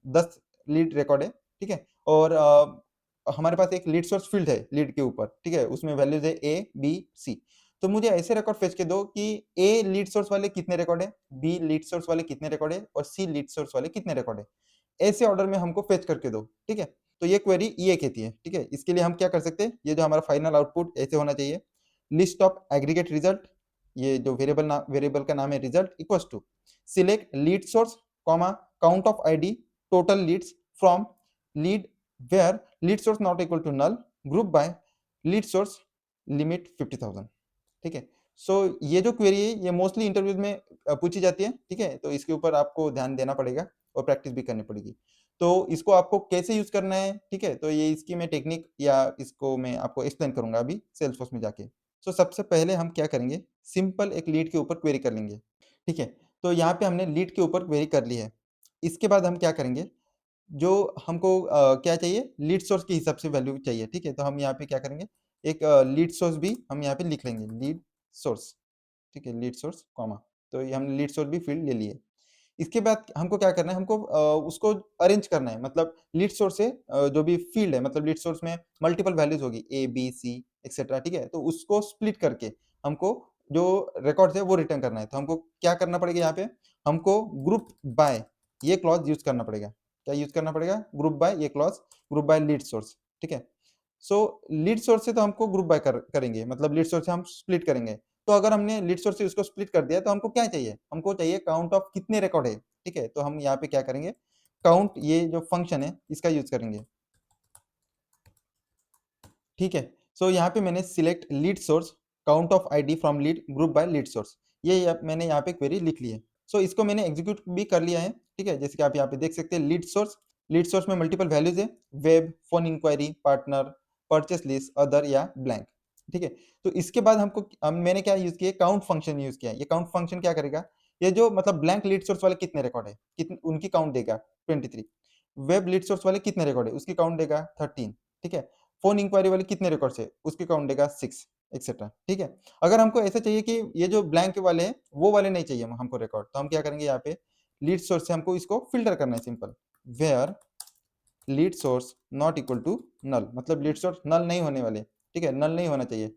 10 लीड रिकॉर्ड है, ठीक है, और हमारे पास एक लीड सोर्स फील्ड है लीड के ऊपर, ठीक है, उसमें वैल्यूज है ए बी सी। तो मुझे ऐसे रिकॉर्ड फेच के दो कि ए लीड सोर्स वाले कितने रिकॉर्ड है, बी लीड सोर्स वाले कितने रिकॉर्ड है और सी लीड सोर्स वाले कितने रिकॉर्ड है, ऐसे ऑर्डर में हमको फेच करके दो, ठीक है। तो ये क्वेरी ये कहती है, ठीक है। इसके लिए हम क्या कर सकते हैं, ये जो हमारा फाइनल आउटपुट ऐसे होना चाहिए, लिस्ट ऑफ एग्रीगेट रिजल्ट, ये जो वेरिएबल का नाम है result, equals to select lead source comma count of ID total leads from lead where lead source not equal to null group by lead source limit 50,000, ठीक है। सो ये जो क्वेरी है ये मोस्टली इंटरव्यूज में पूछी जाती है, ठीक है। तो इसके ऊपर आपको ध्यान देना पड़ेगा और प्रैक्टिस भी करनी पड़ेगी। तो इसको आपको कैसे यूज करना है, ठीक है, तो ये इसकी मैं टेक्निक या इसको मैं आपको एक्सप्लेन करूंगा अभी सेल्सफोर्स में जाके। तो सबसे पहले हम क्या करेंगे, सिंपल एक लीड के ऊपर क्वेरी कर लेंगे, ठीक है। तो यहाँ पे हमने लीड के ऊपर क्वेरी कर ली है। इसके बाद हम क्या करेंगे, जो हमको क्या चाहिए, लीड सोर्स के हिसाब से वैल्यू चाहिए, ठीक है। तो हम यहाँ पे क्या करेंगे, एक लीड सोर्स भी हम यहाँ पे लिख लेंगे, लीड सोर्स, ठीक है, लीड सोर्स कॉमा। तो ये हमने लीड सोर्स भी फील्ड ले लिए। इसके बाद हमको क्या करना है, हमको उसको अरेंज करना है, मतलब लीड सोर्स से जो भी फील्ड है, मतलब लीड सोर्स में मल्टीपल वैल्यूज होगी ए बी सी एक्सेट्रा, ठीक है। तो उसको स्प्लिट करके हमको जो रिकॉर्ड्स है वो रिटर्न करना है। तो हमको क्या करना पड़ेगा, यहाँ पे हमको ग्रुप बाय ये क्लॉज यूज करना पड़ेगा। क्या यूज करना पड़ेगा, ग्रुप बाय ये clause, group by lead source, ठीक है। सो लीड सोर्स से तो हमको ग्रुप बाय करेंगे, मतलब लीड सोर्स से हम स्प्लिट करेंगे। तो अगर हमने लीड सोर्स से उसको स्प्लिट कर दिया तो हमको क्या चाहिए, हमको चाहिए काउंट ऑफ कितने रिकॉर्ड है, ठीक है। तो हम यहाँ पे क्या करेंगे, काउंट ये जो फंक्शन है इसका यूज करेंगे, ठीक है। सो यहाँ पे मैंने select lead source count of ID from lead group by lead source, ये मैंने यहाँ पे क्वेरी लिख ली है। सो इसको मैंने एग्जीक्यूट भी कर लिया है, ठीक है। जैसे कि आप यहाँ पे देख सकते हैं लीड सोर्स में मल्टीपल वैल्यूज है, web, phone inquiry, partner, purchase list, other या ब्लैंक, ठीक है। तो इसके बाद मैंने क्या यूज किया, काउंट फंक्शन यूज किया। ये काउंट फंक्शन क्या करेगा, ये जो मतलब ब्लैंक लीड सोर्स वाले कितने रिकॉर्ड है, कितने उनकी काउंट देगा 23, वेब लीड सोर्स वाले कितने रिकॉर्ड है उसकी काउंट देगा 13, ठीक है। फोन इंक्वायरी वाले कितने रिकॉर्ड है उसकी काउंट देगा 6 एक्सेट्रा, ठीक है। अगर हमको ऐसा चाहिए कि ये जो ब्लैंक वाले हैं वो वाले नहीं चाहिए हमको रिकॉर्ड, तो हम क्या करेंगे, यहाँ पे लीड सोर्स से हमको इसको फिल्टर करना है, simple where lead source not equal to null, मतलब लीड सोर्स नल नहीं होने वाले, ठीक है, नल नहीं होना चाहिए।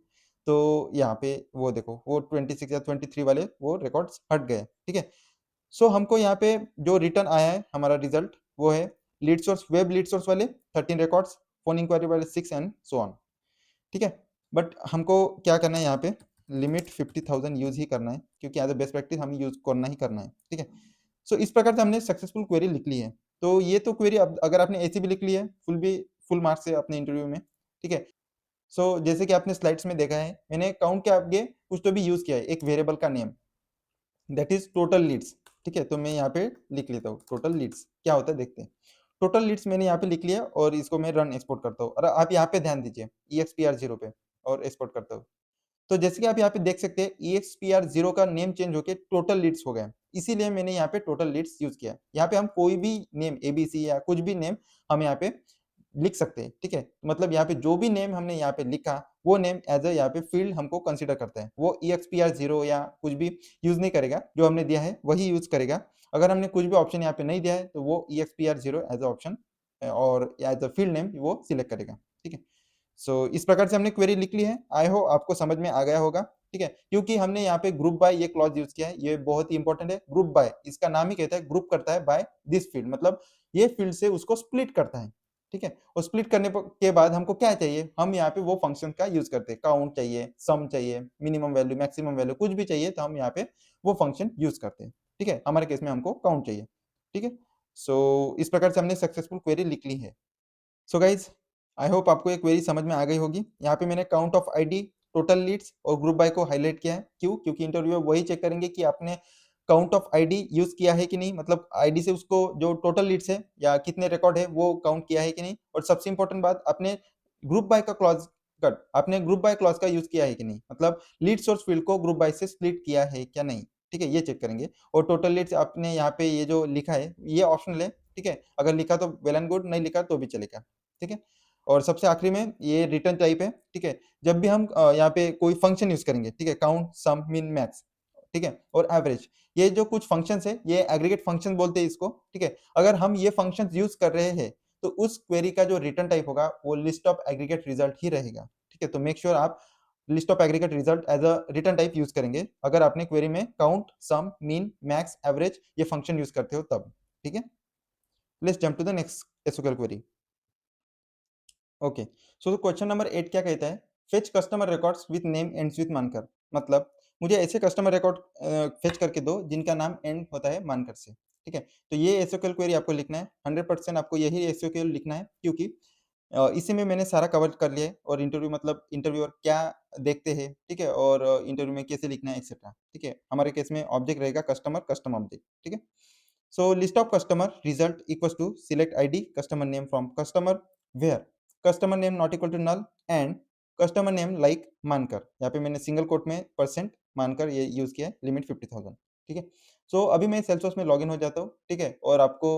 तो यहाँ पे वो देखो वो 26 या 23 वाले वो रिकॉर्ड्स हट गए, ठीक है। सो हमको यहाँ पे जो रिटर्न आया है हमारा रिजल्ट वो है lead source, web lead source वाले 13 रिकॉर्ड्स, फोन इंक्वायरी वाले 6 एंड सो ऑन, ठीक है। बट हमको क्या करना है, यहाँ पे लिमिट 50,000 यूज ही करना है, क्योंकि एज अ बेस्ट प्रैक्टिस हम यूज करना ही करना है, ठीक है। सो इस प्रकार से हमने सक्सेसफुल क्वेरी लिख ली है। तो ये तो क्वेरी अगर आपने ऐसी भी लिख ली है फुल मार्क्स से अपने इंटरव्यू में, ठीक है। सो जैसे कि आपने स्लाइड्स में देखा है, मैंने काउंट के आगे कुछ तो भी यूज किया है, एक वेरिएबल का name, that is total leads, ठीक है। तो मैं यहाँ पे लिख लेता हूँ टोटल लीड्स, क्या होता है देखते हैं। टोटल लीड्स मैंने यहाँ पे लिख लिया और इसको मैं रन एक्सपोर्ट करता हूँ, और आप यहाँ पे ध्यान दीजिए EXPR0 पे, और एक्सपोर्ट करता हूँ। तो जैसे कि आप यहाँ पे देख सकते हैं EXPR0 का नेम चेंज होके टोटल लीड्स हो गया, इसीलिए मैंने यहाँ पे टोटल लीड्स यूज किया। यहाँ पे हम कोई भी नेम ABC या कुछ भी नेम हम यहाँ पे लिख सकते हैं, ठीक है। मतलब यहाँ पे जो भी नेम हमने यहाँ पे लिखा वो नेम एज अ यहाँ पे फील्ड हमको कंसीडर करता है, वो EXPR0 या कुछ भी यूज नहीं करेगा, जो हमने दिया है वही यूज करेगा। अगर हमने कुछ भी ऑप्शन यहाँ पे नहीं दिया है तो वो EXPR0 एज अ ऑप्शन और एज अ फील्ड नेम वो सिलेक्ट करेगा, ठीक है। सो इस प्रकार से हमने क्वेरी लिख ली है, आई होप आपको समझ में आ गया होगा, ठीक है। क्योंकि हमने यहाँ पे ग्रुप बाय ये क्लॉज यूज किया है, ये बहुत ही इंपॉर्टेंट है। ग्रुप बाय इसका नाम ही कहता है ग्रुप करता है बाय दिस फील्ड, मतलब ये फील्ड से उसको स्प्लिट करता है, ठीक है। और स्प्लिट करने के बाद हमको क्या चाहिए, हम यहाँ पे वो फंक्शन का यूज करते हैं, काउंट चाहिए, सम चाहिए, मिनिमम वैल्यू, मैक्सिमम वैल्यू, कुछ भी चाहिए तो हम यहाँ पे वो फंक्शन यूज करते हैं, ठीक है। हमारे केस में हमको काउंट चाहिए, ठीक है। सो इस प्रकार से हमने सक्सेसफुल क्वेरी लिख ली है। सो गाइज आई होप आपको एक क्वेरी समझ में आ गई होगी। यहाँ पे मैंने count of ID total leads और ग्रुप बाय को हाईलाइट किया है। क्यों? क्योंकि इंटरव्यूअर वही चेक करेंगे कि आपने काउंट ऑफ आईडी यूज किया है कि नहीं, मतलब आईडी से उसको जो टोटल लीड्स है या कितने रिकॉर्ड है वो काउंट किया है कि नहीं। और सबसे इंपॉर्टेंट बात, आपने ग्रुप बाय का क्लॉज कट आपने ग्रुप बाय क्लॉज का यूज किया है कि नहीं, मतलब लीड सोर्स फील्ड को ग्रुप बाय से स्प्लिट किया है क्या नहीं। ठीक है, ये चेक करेंगे। और टोटल लीड्स आपने यहाँ पे ये जो लिखा है ये ऑप्शनल है। ठीक है, अगर लिखा तो वेल एंड गुड, नहीं लिखा तो भी चलेगा। ठीक है, और सबसे आखिरी में ये रिटर्न टाइप है। ठीक है, जब भी हम यहाँ पे कोई फंक्शन यूज करेंगे, ठीक है, काउंट, सम, मिन, मैक्स, ठीक है, और एवरेज, ये जो कुछ फंक्शंस है ये एग्रीगेट फंक्शन बोलते हैं इसको। ठीक है, अगर हम ये फंक्शंस यूज कर रहे हैं तो उस क्वेरी का जो रिटर्न टाइप होगा वो लिस्ट ऑफ एग्रीगेट रिजल्ट ही रहेगा। ठीक है, तो मेक श्योर आप list of aggregate result as a return type use करेंगे अगर आपने क्वेरी में count, sum, mean, max, average ये फंक्शन यूज करते हो तब। ठीक है, let's jump to the next SQL query. Okay, so question number 8 क्या कहता है? Fetch customer records with name ends with Mankar. मतलब मुझे ऐसे कस्टमर रिकॉर्ड फेच करके दो जिनका नाम एंड होता है मानकर से। ठीक है, तो ये एसक्यूएल क्वेरी आपको लिखना है। 100% आपको यही एसक्यूएल लिखना है, क्योंकि इसी में मैंने सारा कवर कर लिया है। और इंटरव्यू मतलब इंटरव्यूअर क्या देखते हैं, ठीक है, और इंटरव्यू में कैसे लिखना है एक्सेट्रा। ठीक है, हमारे केस में ऑब्जेक्ट रहेगा कस्टमर, कस्टम ऑब्जेक्ट। ठीक है, so list of customer result equals to select id customer name from customer, where customer name not equal to null and customer name like मानकर। यहाँ पे मैंने सिंगल कोट में परसेंट मानकर ये यूज किया है, लिमिट 50,000। ठीक है, सो अभी मैं सेल्सफोर्स में लॉगिन हो जाता हूँ। ठीक है, और आपको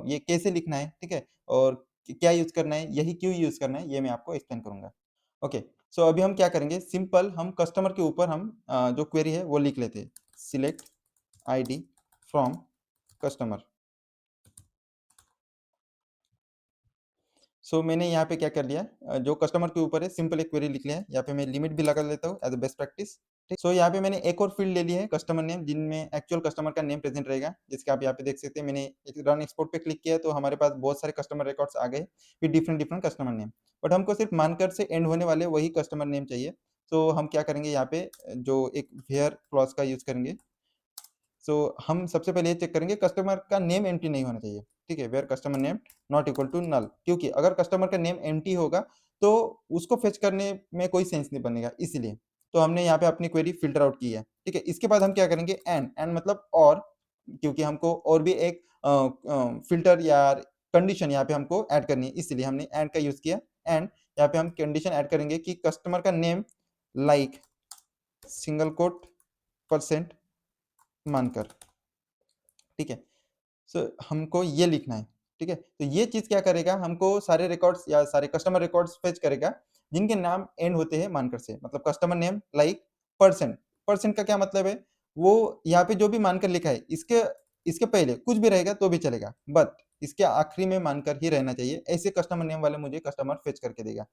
ये कैसे लिखना है, ठीक है, और क्या यूज करना है, यही क्यों यूज करना है, ये मैं आपको एक्सप्लेन करूंगा। ओके, सो अभी हम क्या करेंगे, सिंपल हम कस्टमर के ऊपर हम जो क्वेरी है वो लिख लेते हैं, सिलेक्ट आईडी फ्रॉम कस्टमर। मैंने यहाँ पे क्या कर लिया, जो कस्टमर के ऊपर है सिंपल एक क्वेरी लिख लिया है। यहाँ पे मैं लिमिट भी लगा लेता हूँ एज अ बेस्ट प्रैक्टिस। ठीक, यहाँ पे मैंने एक और फील्ड ले लिया है कस्टमर नेम, जिनमें एक्चुअल कस्टमर का नेम प्रेजेंट रहेगा। जैसे कि आप यहाँ पे देख सकते हैं, मैंने एक रन एक्सपोर्ट पे क्लिक किया तो हमारे पास बहुत सारे कस्टमर रिकॉर्ड्स आ गए फिर different different customer name. But हमको सिर्फ मानकर से एंड होने वाले वही कस्टमर नेम चाहिए। तो हम क्या करेंगे, यहाँ पे जो एक वेयर क्लॉज का यूज करेंगे। हम सबसे पहले ये चेक करेंगे कस्टमर का नेम एम्प्टी नहीं होना चाहिए। ठीक है, where customer name not equal to null, क्योंकि अगर कस्टमर का नेम एम्प्टी होगा तो उसको फेच करने में कोई सेंस नहीं बनेगा, इसलिए तो हमने यहाँ पे अपनी क्वेरी फिल्टर आउट की है। ठीक है, इसके बाद हम क्या करेंगे, एंड एंड मतलब और, क्योंकि हमको और भी एक फिल्टर या कंडीशन यहाँ पे हमको ऐड करनी है, इसलिए हमने एंड का यूज किया। एंड यहाँ पे हम कंडीशन ऐड करेंगे कि कस्टमर का name like single quote percent मानकर। ठीक है, हमको ये लिखना है। ठीक है, तो ये चीज क्या करेगा, हमको सारे रिकॉर्ड्स या सारे कस्टमर रिकॉर्ड्स फेच करेगा जिनके नाम एंड होते हैं मानकर से। मतलब customer name like percent, percent का क्या मतलब है, वो यहाँ पे जो भी मानकर लिखा है इसके इसके पहले कुछ भी रहेगा तो भी चलेगा, बट इसके आखिरी में मानकर ही रहना चाहिए। ऐसे कस्टमर नेम वाले मुझे कस्टमर फेच करके देगा।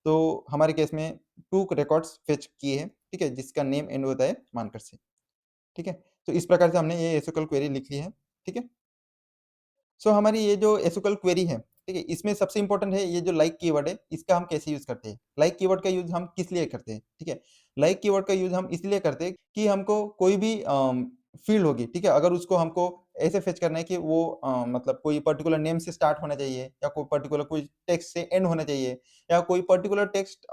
तो हमारे केस में 2 रिकॉर्ड्स फेच किए हैं। ठीक है, जिसका नेम एंड होता है मानकर से। ठीक है, तो इस प्रकार से हमने ये एसक्यूएल क्वेरी लिख ली है। ठीक है, हमारी ये जो एसक्यूएल क्वेरी है, ठीक है, इसमें सबसे इंपॉर्टेंट है ये जो लाइक कीवर्ड है, इसका हम कैसे यूज करते हैं। लाइक कीवर्ड का यूज हम किस लिए करते हैं, ठीक है, लाइक कीवर्ड का यूज हम इसलिए करते हैं कि हमको कोई भी फील्ड होगी, ठीक है, अगर उसको हमको ऐसे फेच करना है कि वो मतलब कोई पर्टिकुलर नेम से स्टार्ट होना चाहिए, या कोई पर्टिकुलर कोई टेक्स्ट से एंड होना चाहिए, या कोई पर्टिकुलर टेक्स्ट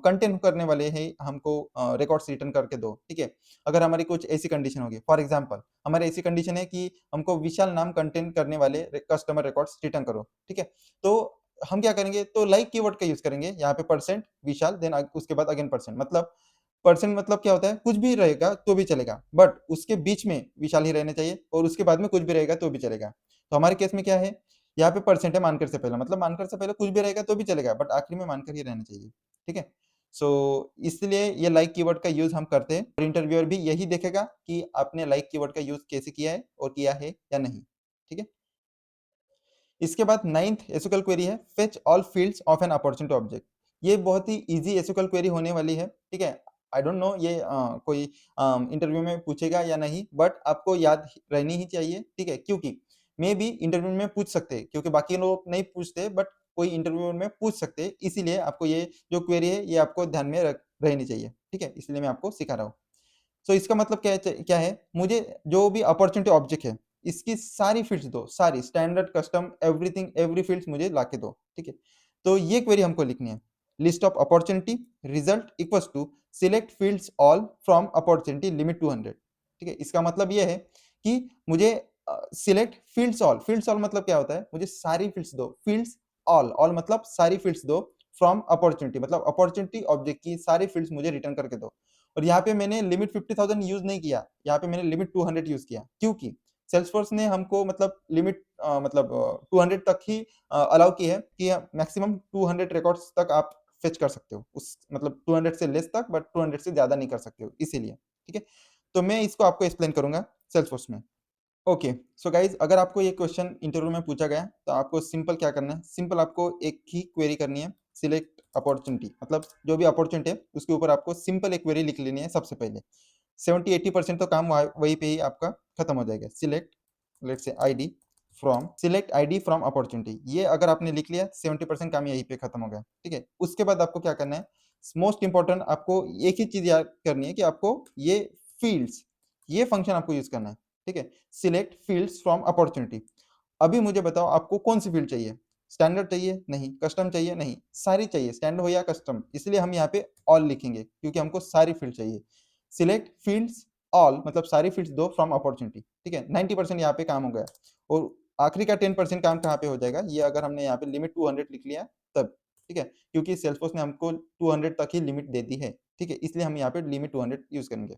कंटेंट करने वाले हैं हमको रिकॉर्ड्स रिटर्न करके दो। ठीक है, अगर हमारी कुछ ऐसी कंडीशन होगी, फॉर एग्जाम्पल हमारी ऐसी कंडीशन है कि हमको विशाल नाम कंटेंट करने वाले कस्टमर रिकॉर्ड्स रिटर्न करो। ठीक है, तो हम क्या करेंगे, तो लाइक कीवर्ड का यूज करेंगे यहाँ पे, परसेंट विशाल, देन उसके बाद अगेन परसेंट। मतलब परसेंट मतलब क्या होता है, कुछ भी रहेगा तो भी चलेगा, बट उसके बीच में विशाल ही रहना चाहिए, और उसके बाद में कुछ भी रहेगा तो भी चलेगा। तो हमारे केस में क्या है, यहाँ पे परसेंट है मानकर से पहले, मतलब मानकर से पहले कुछ भी रहेगा तो भी चलेगा, बट आखिरी में मानकर ही रहना चाहिए। ठीक है, इसलिए ये लाइक कीवर्ड का यूज हम करते हैं, और इंटरव्यूअर भी यही देखेगा कि आपने लाइक कीवर्ड का यूज कैसे किया है और किया है या नहीं। ठीक है, इसके बाद 9th एसक्यूएल क्वेरी है, fetch all fields of an opportunity object. ये बहुत ही इजी एसक्यूएल क्वेरी होने वाली है। ठीक है, आई डोंट नो ये कोई इंटरव्यू में पूछेगा या नहीं, बट आपको याद रहनी ही चाहिए। ठीक है, क्योंकि मे बी इंटरव्यू में पूछ सकते हैं, क्योंकि बाकी लोग नहीं पूछते, बट कोई इंटरव्यू में पूछ सकते हैं, इसीलिए आपको ये जो क्वेरी है ये आपको ध्यान में रहनी चाहिए। ठीक है, इसलिए मैं आपको सिखा रहा हूँ। इसका मतलब क्या है, मुझे जो भी अपॉर्चुनिटी ऑब्जेक्ट है इसकी सारी फील्ड्स दो, सारी standard, custom, everything, every fields मुझे ला के दो। ठीक है, तो ये क्वेरी हमको लिखनी है, list of opportunity result equals to select fields all from opportunity limit 200। ठीक है, इसका मतलब ये है कि मुझे सिलेक्ट फील्ड्स ऑल मतलब क्या होता है, मुझे सारी फील्ड्स दो, फील्ड्स ऑल मतलब सारी फील्ड्स दो, फ्रॉम अपॉर्चुनिटी मतलब अपॉर्चुनिटी ऑब्जेक्ट की सारी फील्ड्स मुझे रिटर्न करके दो। और यहाँ पे मैंने लिमिट 50,000 यूज नहीं किया, यहाँ पे मैंने लिमिट 200 यूज किया, क्योंकि सेल्सफोर्स ने हमको मतलब लिमिट मतलब 200 तक ही अलाउ की है कि मैक्सिमम 200 रिकॉर्ड्स तक आप फेच कर सकते हो, उस मतलब 200 से लेस तक, बट 200 से ज्यादा नहीं कर सकते हो, इसीलिए। ठीक है, तो मैं इसको आपको एक्सप्लेन करूंगा सेल्सफोर्स में। ओके, सो गाइज, अगर आपको ये क्वेश्चन इंटरव्यू में पूछा गया तो आपको सिंपल क्या करना है, सिंपल आपको एक ही क्वेरी करनी है, सिलेक्ट अपॉर्चुनिटी मतलब जो भी अपॉर्चुनिटी है उसके ऊपर आपको सिंपल एक क्वेरी लिख लेनी है सबसे पहले। 70-80% तो काम वहीं पे ही आपका खत्म हो जाएगा। Select, let's say ID from, select ID from opportunity, ये अगर आपने लिख लिया 70% काम यहीं पे खत्म हो गया। ठीक है, उसके बाद आपको क्या करना है, मोस्ट इंपॉर्टेंट आपको एक ही चीज याद करनी है कि आपको ये फील्ड्स, ये फंक्शन आपको यूज करना है। ठीक है, सिलेक्ट फील्ड्स फ्रॉम अपॉर्चुनिटी। अभी मुझे बताओ आपको कौन सी फील्ड चाहिए, स्टैंडर्ड चाहिए नहीं, कस्टम चाहिए नहीं, सारी चाहिए, स्टैंडर्ड हो या कस्टम, इसलिए हम यहाँ पे ऑल लिखेंगे क्योंकि हमको सारी फील्ड चाहिए। सिलेक्ट फील्ड्स ऑल मतलब सारी फील्ड्स दो फ्रॉम अपॉर्चुनिटी। ठीक है, 90% यहाँ पे काम हो गया, और आखिरी का 10% काम कहाँ पे हो जाएगा, ये अगर हमने यहाँ पे लिमिट 200 लिख लिया तब। ठीक है, क्योंकि सेल्सफोर्स ने हमको 200 तक ही लिमिट दे दी है। ठीक है, इसलिए हम यहाँ पे लिमिट 200 यूज करेंगे।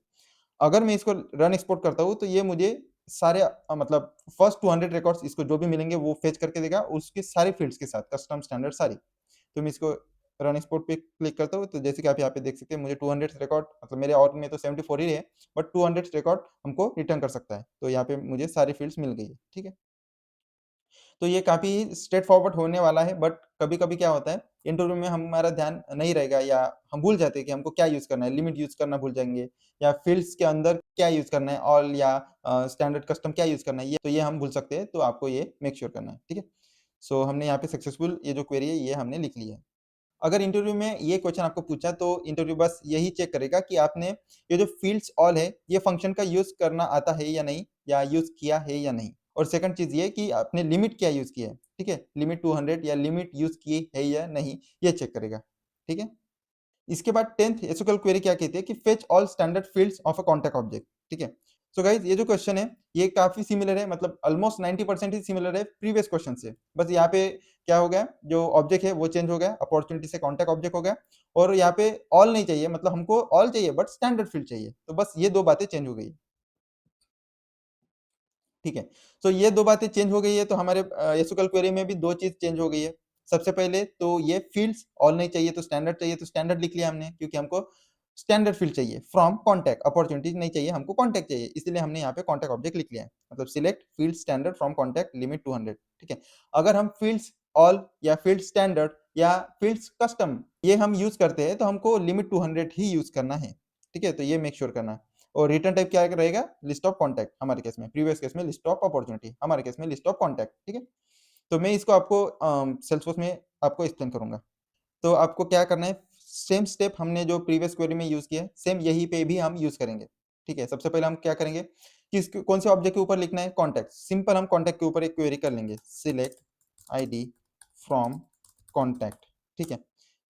अगर मैं इसको रन एक्सपोर्ट करता हूँ तो ये मुझे सारे मतलब फर्स्ट 200 रिकॉर्ड्स इसको जो भी मिलेंगे वो फेच करके देगा, उसके सारी फील्ड्स के साथ, कस्टम स्टैंडर्ड सारी। तो मैं इसको रन एक्सपोर्ट पे क्लिक करता हूँ, तो जैसे कि आप यहाँ पे देख सकते हैं मुझे 200 रिकॉर्ड मतलब मेरे और में तो 74 ही है, बट 200 रिकॉर्ड हमको रिटर्न कर सकता है, तो यहाँ पे मुझे सारी फील्ड्स मिल गई है। ठीक है, तो ये काफ़ी स्ट्रेट फॉरवर्ड होने वाला है, बट कभी-कभी क्या होता है, इंटरव्यू में हमारा ध्यान नहीं रहेगा या हम भूल जाते हैं कि हमको क्या यूज़ करना है, लिमिट यूज़ करना भूल जाएँगे या फील्ड्स के अंदर क्या यूज़ करना है, ऑल या स्टैंडर्ड कस्टम क्या यूज़ करना है, ये हम भूल सकते हैं, तो आपको ये मेक श्योर करना है। ठीक है? सो हमने यहाँ पे सक्सेसफुल ये जो क्वेरी है ये हमने लिख ली है। अगर इंटरव्यू में ये क्वेश्चन आपको पूछा तो इंटरव्यू बस यही चेक करेगा कि आपने ये जो फील्ड्स ऑल है ये फंक्शन का यूज़ करना आता है या नहीं, या यूज़ किया है या नहीं। और सेकंड चीज़ ये कि आपने लिमिट क्या यूज़ की है, ठीक है? लिमिट 200 या लिमिट यूज़ की है या नहीं, ये चेक करेगा, ठीक है? इसके बाद 10th एसक्यूएल क्वेरी क्या कहती है कि fetch all standard fields of a contact object, ठीक है? सो गाइस, ये जो क्वेश्चन है ये काफ़ी सिमिलर है, मतलब ऑलमोस्ट 90% ही सिमिलर है प्रीवियस क्वेश्चन से। बस यहाँ पे क्या हो गया, जो ऑब्जेक्ट है वो चेंज हो गया, अपॉर्चुनिटी से कॉन्टैक्ट ऑब्जेक्ट हो गया, और यहाँ पे ऑल नहीं चाहिए, मतलब हमको ऑल चाहिए बट स्टैंडर्ड फील्ड चाहिए, तो बस ये 2 बातें चेंज हो गई। ठीक है, तो ये 2 बातें चेंज हो गई है, तो हमारे एसक्यूएल क्वेरी में भी 2 चीज़ चेंज हो गई है। सबसे पहले तो ये फील्ड्स ऑल नहीं चाहिए, तो स्टैंडर्ड चाहिए, तो स्टैंडर्ड लिख लिया हमने क्योंकि हमको स्टैंडर्ड फील्ड चाहिए फ्रॉम कॉन्टैक्ट, अपॉर्चुनिटीज नहीं चाहिए, हमको कॉन्टैक्ट चाहिए, इसलिए हमने यहाँ पे कॉन्टैक्ट ऑब्जेक्ट लिख लिया है। मतलब select field standard from contact limit 200। ठीक है, अगर हम फील्ड्स ऑल या फील्ड स्टैंडर्ड या फील्ड्स कस्टम ये हम यूज करते हैं तो हमको लिमिट 200 ही यूज करना है। ठीक है, तो ये मेक श्योर करना है। और रिटर्न टाइप क्या रहेगा, लिस्ट ऑफ कॉन्टैक्ट हमारे केस में, प्रीवियस केस में लिस्ट ऑफ अपॉर्चुनिटी, हमारे केस में लिस्ट ऑफ कॉन्टैक्ट। ठीक है, तो मैं इसको आपको सेल्सफोर्स में आपको एक्सप्लेन करूंगा। तो आपको क्या करना है, सेम स्टेप हमने जो प्रीवियस क्वेरी में यूज किया है सेम यहीं पे भी हम यूज करेंगे। ठीक है, सबसे पहले हम क्या करेंगे कि कौन से ऑब्जेक्ट के ऊपर लिखना है, कॉन्टैक्ट, सिंपल हम कॉन्टैक्ट के ऊपर एक क्वेरी कर लेंगे, सिलेक्ट आईडी फ्रॉम कॉन्टैक्ट। ठीक है,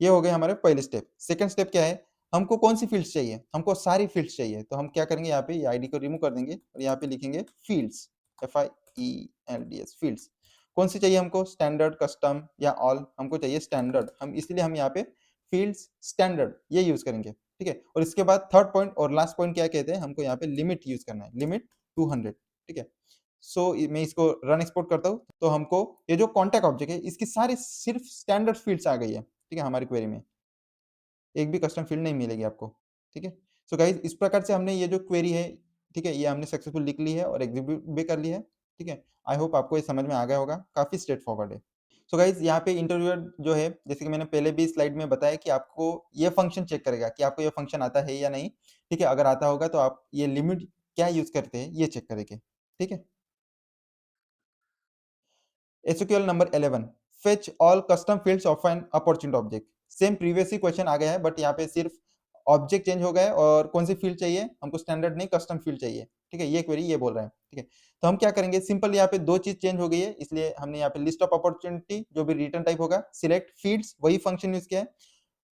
ये हो गए हमारे पहले स्टेप। सेकंड स्टेप क्या है, हमको कौन सी फील्ड्स चाहिए, हमको सारी फील्ड्स चाहिए, तो हम क्या करेंगे, यहाँ पे ये आईडी को रिमूव कर देंगे और यहाँ पे लिखेंगे फील्ड्स, FIELDS फील्ड्स। कौन सी चाहिए हमको, स्टैंडर्ड, कस्टम या ऑल, हमको चाहिए स्टैंडर्ड, हम इसलिए हम यहाँ पे फील्ड्स स्टैंडर्ड ये यूज करेंगे। ठीक है, और इसके बाद थर्ड पॉइंट और लास्ट पॉइंट क्या कहते हैं, हमको यहाँ पे लिमिट यूज करना है, लिमिट 200। ठीक है, सो मैं इसको रन एक्सपोर्ट करता हूँ, तो हमको ये जो कॉन्टैक्ट ऑब्जेक्ट है इसकी सारी सिर्फ स्टैंडर्ड फील्ड्स आ गई है। ठीक है, हमारी क्वेरी में एक भी कस्टम फील्ड नहीं मिलेगी आपको। ठीक है, सो गाइज, इस प्रकार से हमने ये जो क्वेरी है, ठीक है, ये हमने सक्सेसफुल लिख ली है और एग्जीक्यूट भी कर ली है। ठीक है, आई होप आपको ये समझ में आ गया होगा, काफी स्ट्रेट फॉरवर्ड है। सो गाइज, यहाँ पे इंटरव्यूअर जो है, जैसे कि मैंने पहले भी स्लाइड में बताया कि आपको ये फंक्शन चेक करेगा कि आपको ये फंक्शन आता है या नहीं। ठीक है, अगर आता होगा तो आप ये लिमिट क्या यूज करते हैं ये चेक करेंगे। ठीक है, SQL number 11, fetch all custom fields of an opportunity object. Same previous ही क्वेश्चन आ गया है, बट यहाँ पे सिर्फ ऑब्जेक्ट चेंज हो गया है और कौन सी फील्ड चाहिए हमको, स्टैंडर्ड नहीं कस्टम फील्ड चाहिए। ठीक है, ये क्वेरी ये बोल रहा है। ठीक है, तो हम क्या करेंगे, सिंपल यहाँ पे 2 चीज चेंज हो गई है, इसलिए हमने यहाँ पे लिस्ट ऑफ अपॉर्चुनिटी जो भी रिटर्न टाइप होगा, सिलेक्ट फील्ड्स वही फंक्शन यूज किया है,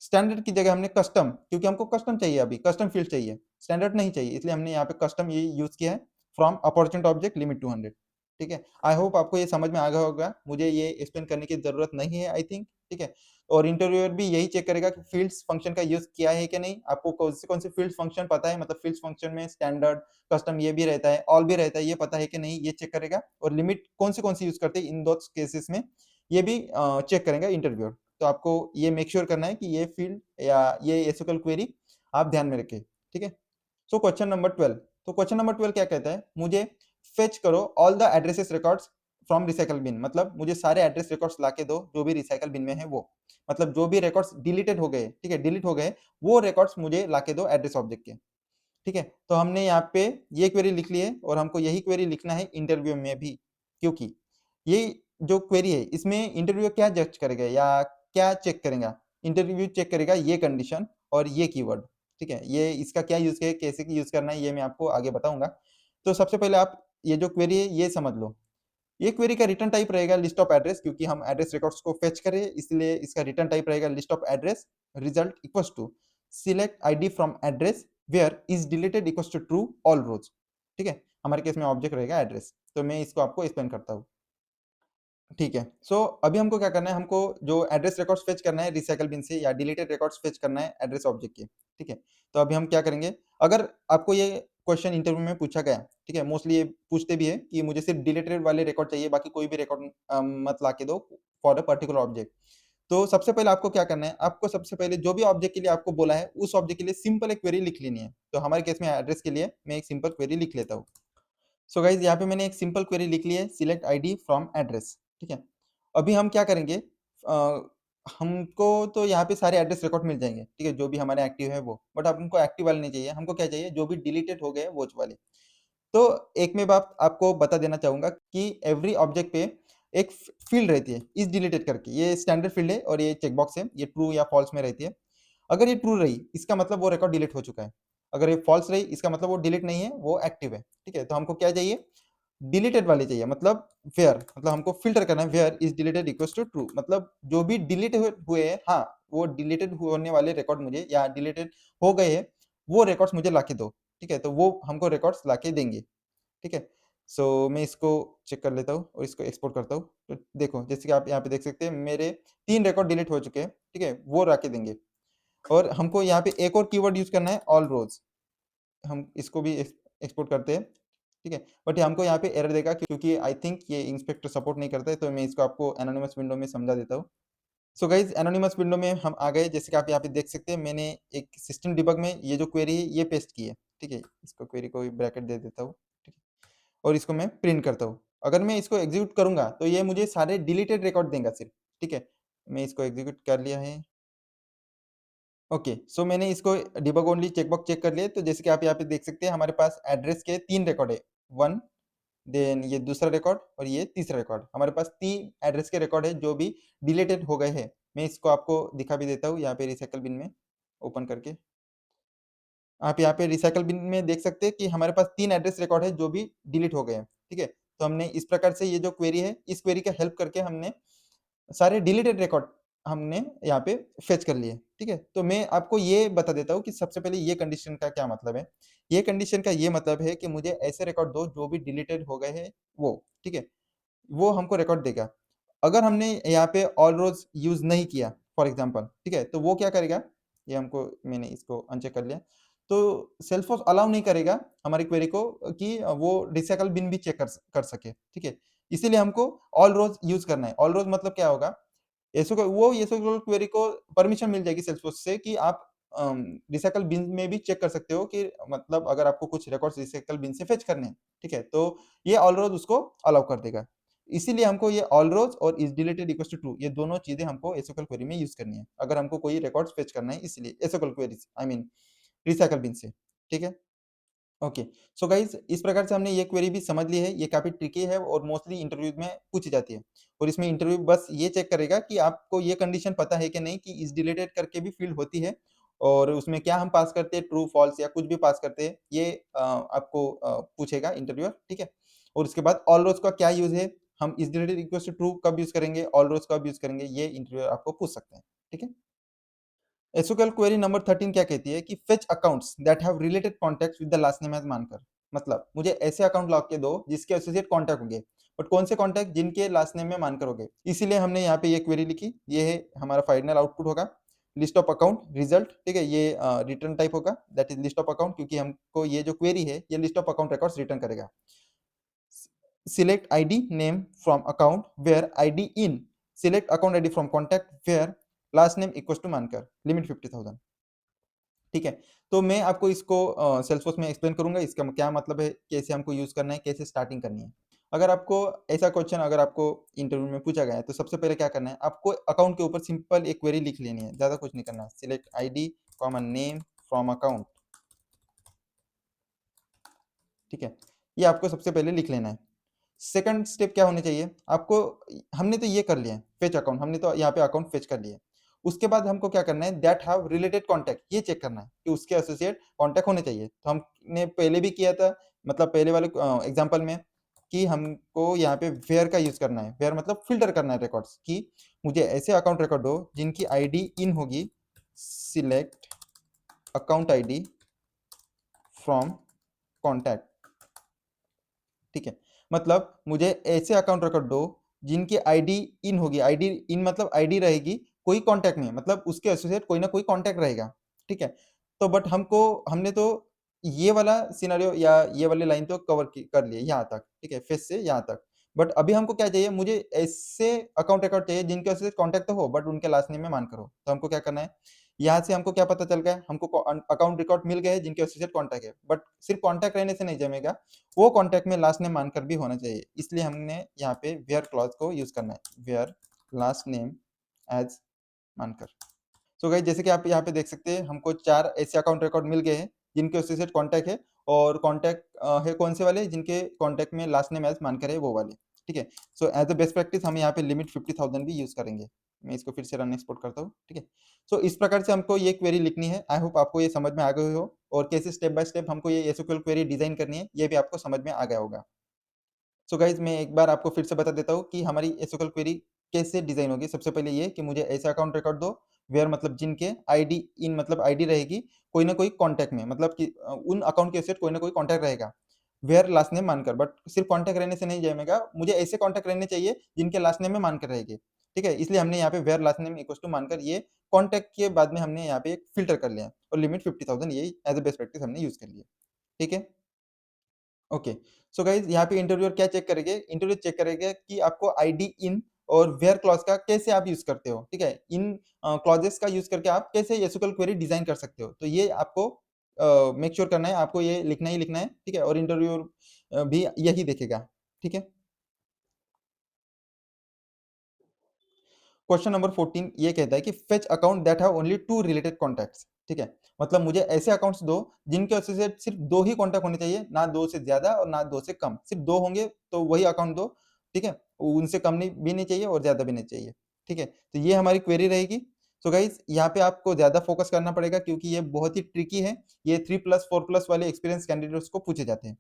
स्टैंडर्ड की जगह हमने कस्टम, क्योंकि हमको कस्टम चाहिए, अभी कस्टम फील्ड चाहिए, स्टैंडर्ड नहीं चाहिए, इसलिए हमने यहाँ पे कस्टम ये यूज किया है, फ्रॉम अपॉर्चुनिटी ऑब्जेक्ट लिमिट 200। ठीक है, आई होप आपको ये समझ में आ गया होगा, मुझे ये एक्सप्लेन करने की जरूरत नहीं है आई थिंक। ठीक है, और इंटरव्यूअर भी यही चेक करेगा कि फील्ड्स फंक्शन का यूज किया है कि नहीं, आपको कौन से फील्ड फंक्शन पता है, मतलब फील्ड फंक्शन में स्टैंडर्ड, कस्टम ये भी रहता है, ऑल भी रहता है, ये पता है कि नहीं, ये चेक करेगा। और लिमिट कौन सी यूज करते हैं इन दो केसेस में, ये भी चेक करेंगे इंटरव्यूअर। तो आपको ये मेक श्योर करना है कि ये फील्ड या ये एसक्यूएल क्वेरी आप ध्यान में रखें। ठीक है, सो क्वेश्चन नंबर 12। तो क्वेश्चन नंबर 12 क्या कहता है, मुझे फेच करो all the addresses records from recycle bin, मतलब मुझे सारे एड्रेस रिकॉर्ड्स लाके दो जो भी रिसाइकल बिन में है वो, मतलब जो भी रिकॉर्ड्स डिलीटेड हो गए, ठीक है, डिलीट हो गए, वो रिकॉर्ड्स मुझे लाके दो एड्रेस ऑब्जेक्ट के। ठीक है, तो हमने यहाँ पे ये क्वेरी लिख ली है, और हमको यही क्वेरी लिखना है इंटरव्यू में भी, क्योंकि ये जो क्वेरी है इसमें इंटरव्यू क्या जज करेगा या क्या चेक करेगा, इंटरव्यू चेक करेगा ये कंडीशन और ये कीवर्ड। ठीक है, ये इसका क्या यूज है, कैसे यूज करना है, ये मैं आपको आगे बताऊंगा। तो सबसे पहले आप ये जो क्वेरी है ये समझ लो। ये क्वेरी का रिटर्न टाइप रहेगा लिस्ट ऑफ एड्रेस, क्योंकि हम एड्रेस रिकॉर्ड्स को फेच करें, इसलिए इसका रिटर्न टाइप रहेगा list of address, result equals to select ID from address where is deleted equals to true all rows. ठीक है, हमारे केस में ऑब्जेक्ट रहेगा एड्रेस, तो मैं इसको आपको एक्सप्लेन करता हूँ। ठीक है, सो अभी हमको क्या करना है, हमको जो एड्रेस रिकॉर्ड्स फेच करना है रिसाइकल बिन से, या डिलीटेड रिकॉर्ड्स फेच करना है एड्रेस ऑब्जेक्ट के। ठीक है, तो अभी हम क्या करेंगे, अगर आपको ये क्वेश्चन इंटरव्यू में पूछा गया, ठीक है, मोस्टली ये पूछते भी है कि मुझे सिर्फ डिलीटेड वाले रिकॉर्ड चाहिए, बाकी कोई भी रिकॉर्ड मत ला के दो फॉर अ पर्टिकुलर ऑब्जेक्ट। तो सबसे पहले आपको क्या करना है, आपको सबसे पहले जो भी ऑब्जेक्ट के लिए आपको बोला है उस ऑब्जेक्ट के लिए सिंपल एक क्वेरी लिख लेनी है। तो हमारे केस में एड्रेस के लिए मैं एक सिंपल क्वेरी लिख लेता हूँ। सो गाइज यहाँ पे मैंने एक सिंपल क्वेरी लिख ली है, सिलेक्ट आईडी फ्रॉम एड्रेस। ठीक है, अभी हम क्या करेंगे, हमको तो यहाँ पे सारे एड्रेस रिकॉर्ड मिल जाएंगे, ठीक है, जो भी हमारे एक्टिव है वो, बट हमको एक्टिव वाले नहीं चाहिए, हमको क्या चाहिए, जो भी डिलीटेड हो गए वो वाले। तो एक मैं बात आपको बता देना चाहूंगा कि एवरी ऑब्जेक्ट पे एक फील्ड रहती है इज डिलीटेड करके, ये स्टैंडर्ड फील्ड है और ये चेकबॉक्स है, ये ट्रू या फॉल्स में रहती है। अगर ये ट्रू रही इसका मतलब वो रिकॉर्ड डिलीट हो चुका है, अगर ये फॉल्स रही इसका मतलब वो डिलीट नहीं है, वो एक्टिव है। ठीक है, तो हमको क्या चाहिए, डिलीटेड वाले चाहिए, मतलब वेयर, मतलब हमको फिल्टर करना है, where is deleted equals to true, मतलब जो भी डिलीट हुए हैं, हाँ, वो डिलीटेड होने वाले रिकॉर्ड मुझे, या डिलीटेड हो गए हैं वो रिकॉर्ड्स मुझे लाके दो। ठीक है, तो वो हमको रिकॉर्ड्स लाके देंगे। ठीक है, सो मैं इसको चेक कर लेता हूँ और इसको एक्सपोर्ट करता हूँ। तो देखो जैसे कि आप यहाँ पे देख सकते हैं मेरे 3 रिकॉर्ड डिलीट हो चुके हैं। ठीक है, वो लाके देंगे। और हमको यहाँ पे एक और कीवर्ड यूज करना है, ऑल रोज, हम इसको भी एक्सपोर्ट करते हैं। ठीक है, बट हमको यहाँ पे एरर देगा क्योंकि आई थिंक ये इंस्पेक्टर सपोर्ट नहीं करता है, तो मैं इसको आपको एनोनिमस विंडो में समझा देता हूँ। सो गाइज एनोनिमस विंडो में हम आ गए, जैसे कि आप यहाँ पे देख सकते हैं मैंने एक सिस्टम डिबग में ये जो क्वेरी है ये पेस्ट की है। ठीक है, इसको क्वेरी को ब्रैकेट दे देता हूँ। ठीक है, और इसको मैं प्रिंट करता हूँ। अगर मैं इसको एग्जीक्यूट करूंगा तो ये मुझे सारे डिलीटेड रिकॉर्ड देगा सिर्फ। ठीक है, मैं इसको एग्जीक्यूट कर लिया है। ओके, सो मैंने इसको डिबग ओनली चेकबॉक्स चेक कर लिया, तो जैसे कि आप यहाँ पे देख सकते हैं हमारे पास एड्रेस के 3 रिकॉर्ड है, वन, देन ये दूसरा रिकॉर्ड और ये तीसरा रिकॉर्ड, हमारे पास 3 एड्रेस के रिकॉर्ड है जो भी डिलीटेड हो गए हैं। मैं इसको आपको दिखा भी देता हूँ यहाँ पे रिसाइकल बिन में ओपन करके। आप यहाँ पे रिसाइकल बिन में देख सकते हैं कि हमारे पास 3 एड्रेस रिकॉर्ड है जो भी डिलीट हो गए हैं। ठीक है, तो हमने इस प्रकार से ये जो क्वेरी है इस क्वेरी का हेल्प करके हमने सारे डिलीटेड रिकॉर्ड हमने यहाँ पे फेच कर लिए। ठीक है, तो मैं आपको ये बता देता हूँ कि सबसे पहले ये कंडीशन का क्या मतलब है। ये कंडीशन का ये मतलब है कि मुझे ऐसे रिकॉर्ड दो जो भी डिलीटेड हो गए हैं वो। ठीक है, वो हमको रिकॉर्ड देगा। अगर हमने यहाँ पे ऑल रोज यूज नहीं किया फॉर एग्जांपल, ठीक है, तो वो क्या करेगा, ये हमको, मैंने इसको अनचेक कर लिया, तो सेल्सफोर्स अलाउ नहीं करेगा हमारी क्वेरी को कि वो रिसाइकल बिन भी चेक कर सके। ठीक है, इसीलिए हमको ऑल रोज यूज करना है। ऑल रोज मतलब क्या होगा, एसक्यूएल क्वेरी को परमिशन मिल जाएगी सेल्सफोर्स से कि आप रिसाइकल बिन में भी चेक कर सकते हो, कि मतलब अगर आपको कुछ रिकॉर्ड्स रिसाइकल बिन से फेच करने हैं, ठीक है, तो ये ऑल रोज उसको अलाउ कर देगा। इसीलिए हमको ये ऑल रोज और is deleted equals to true, ये दोनों चीजें हमको एसक्यूएल क्वेरी में यूज करनी है अगर हमको कोई रिकॉर्ड्स फेच करना है, इसलिए SQL query I mean recycle bin से। ठीक है, ओके, सो गाइज इस प्रकार से हमने ये क्वेरी भी समझ ली है, ये काफी ट्रिकी है और मोस्टली इंटरव्यू में पूछी जाती है। और इसमें इंटरव्यू बस ये चेक करेगा कि आपको ये कंडीशन पता है कि नहीं, कि इज डिलीटेड करके भी फील्ड होती है, और उसमें क्या हम पास करते हैं, ट्रू फॉल्स या कुछ भी पास करते हैं, ये आपको पूछेगा इंटरव्यूअर। ठीक है, और उसके बाद ऑल रोज का क्या यूज है, हम is deleted equal to true कब यूज करेंगे, ऑल रोज कब यूज करेंगे, ये इंटरव्यूअर आपको पूछ सकते हैं। ठीक है, एसक्यूएल क्वेरी नंबर 13 क्या कहती है कि fetch accounts that have related contacts with the last name as Mankar, मतलब मुझे ऐसे अकाउंट लॉक के दो जिसके एसोसिएट कॉन्टैक्ट होंगे, बट कौन से कॉन्टैक्ट, जिनके लास्ट नेम में मानकर होंगे। इसीलिए हमने यहाँ पे ये क्वेरी लिखी, ये है हमारा फाइनल आउटपुट होगा लिस्ट ऑफ अकाउंट रिजल्ट, ठीक है। ये रिटर्न टाइप होगा that is list of account, क्योंकि हमको ये जो क्वेरी है ये list of account records return करेगा। Select ID name from account where ID in, select account ID from contact where last name equals to मानकर लिमिट 50,000, ठीक है। तो मैं आपको इसको सेल्सफोर्स में एक्सप्लेन करूंगा, इसका क्या मतलब है, कैसे हमको यूज करना है, कैसे स्टार्टिंग करनी है। अगर आपको ऐसा क्वेश्चन अगर आपको इंटरव्यू में पूछा गया है तो सबसे पहले क्या करना है, आपको अकाउंट के ऊपर सिंपल एक क्वेरी लिख लेनी है, ज्यादा कुछ नहीं करना है। Select ID comma name from account, ठीक है, ये आपको सबसे पहले लिख लेना है। सेकंड स्टेप क्या होने चाहिए आपको, हमने तो ये कर लिया है फेच अकाउंट, हमने तो यहाँ पे अकाउंट फेच कर लिया। उसके बाद हमको क्या करना है, दैट हैव रिलेटेड कॉन्टैक्ट, ये चेक करना है कि उसके एसोसिएट कॉन्टैक्ट होने चाहिए। तो हमने पहले भी किया था, मतलब पहले वाले एग्जाम्पल में, कि हमको यहाँ पे वेयर का यूज करना है। वेयर मतलब फिल्टर करना है रिकॉर्ड्स, कि मुझे ऐसे अकाउंट रिकॉर्ड हो जिनकी आईडी इन होगी, select account ID from contact, ठीक है। मतलब मुझे ऐसे अकाउंट रिकॉर्ड दो जिनकी आईडी इन होगी, आईडी इन मतलब आईडी रहेगी कोई कांटेक्ट में, मतलब उसके एसोसिएट कोई ना कोई कांटेक्ट रहेगा, ठीक है। तो बट हमने तो ये वाला सिनेरियो या ये वाली लाइन तो कवर कर लिए यहाँ तक, ठीक है, फेस से यहाँ तक। बट अभी हमको क्या चाहिए, मुझे ऐसे अकाउंट रिकॉर्ड चाहिए जिनके एसोसिएट कांटेक्ट तो हो बट उनके लास्ट नेम में मान करो। तो हमको क्या करना है, यहाँ से हमको क्या पता चल गया, हमको अकाउंट रिकॉर्ड मिल गए जिनके एसोसिएट कांटेक्ट है, बट सिर्फ कांटेक्ट रहने से नहीं जमेगा, वो कॉन्टैक्ट में लास्ट नेम मानकर भी होना चाहिए। इसलिए हमने यहाँ पे वेयर क्लॉज को यूज करना है, वेयर लास्ट नेम एज मानकर। सो गाइस, जैसे कि आप यहाँ पे देख सकते हैं, हमको 4 ऐसे अकाउंट रिकॉर्ड मिल गए हैं जिनके एसोसिएट कॉन्टैक्ट है, और कॉन्टैक्ट है कौन से वाले, जिनके कॉन्टैक्ट में लास्ट नेम एज मानकर है वो वाले, ठीक है। So as a best practice हम यहाँ पे लिमिट 50,000 भी यूज करेंगे। मैं इसको फिर से रन एक्सपोर्ट करता हूँ, ठीक है। सो इस प्रकार से हमको ये क्वेरी लिखनी है। आई होप आपको ये समझ में आ गई हो, और कैसे स्टेप बाय स्टेप हमको ये एसक्यूएल क्वेरी डिजाइन करनी है ये भी आपको समझ में आ गया होगा। सो गाइज, मैं एक बार आपको फिर से बता देता हूँ कि हमारी एसक्यूएल क्वेरी कैसे डिजाइन होगी। सबसे पहले ये कि मुझे ऐसा अकाउंट रिकॉर्ड दो वेयर मतलब जिनके आईडी इन मतलब आईडी रहेगी कोई ना कोई कांटेक्ट में, मतलब कि उन अकाउंट के सेट कोई ना कोई कांटेक्ट रहेगा, वेयर लास्ट नेम मानकर। बट सिर्फ कांटेक्ट रहने से नहीं जाएगा, मुझे ऐसे कांटेक्ट रहने चाहिए जिनके लास्ट नेम में मानकर रहेगी, ठीक है। इसलिए हमने यहाँ पे where last name equal to Mankar ये कॉन्टैक्ट के बाद में हमने यहाँ पे एक फिल्टर कर लिया, और लिमिट 50,000 ये एज अ बेस्ट प्रैक्टिस हमने यूज कर लिया, ठीक है। ओके। सो गाइज, यहाँ पे इंटरव्यूअर क्या चेक करेंगे, इंटरव्यू चेक करेंगे कि आपको आईडी इन और वेयर क्लॉज का कैसे आप यूज करते हो, ठीक है। इन क्लॉजेस का यूज करके आप कैसे एसक्यूएल क्वेरी डिजाइन कर सकते हो, तो ये आपको मेक श्योर करना है, आपको ये लिखना ही लिखना है, ठीक है। और इंटरव्यूअर भी यही देखेगा, ठीक है। क्वेश्चन नंबर 14 ये कहता है कि fetch account that have only 2 related contacts, ठीक है। मतलब मुझे ऐसे अकाउंट्स दो जिनके एसोसिएट सिर्फ 2 ही कॉन्टैक्ट होने चाहिए, ना 2 से ज्यादा और ना 2 से कम, सिर्फ 2 होंगे तो वही अकाउंट दो, ठीक है। उनसे कम नहीं भी नहीं चाहिए और ज्यादा भी नहीं चाहिए, ठीक है। तो ये हमारी क्वेरी रहेगी। सो गाइज, यहाँ पे आपको ज्यादा फोकस करना पड़ेगा क्योंकि ये बहुत ही ट्रिकी है, ये 3+4+ वाले एक्सपीरियंस कैंडिडेट्स को पूछे जाते हैं।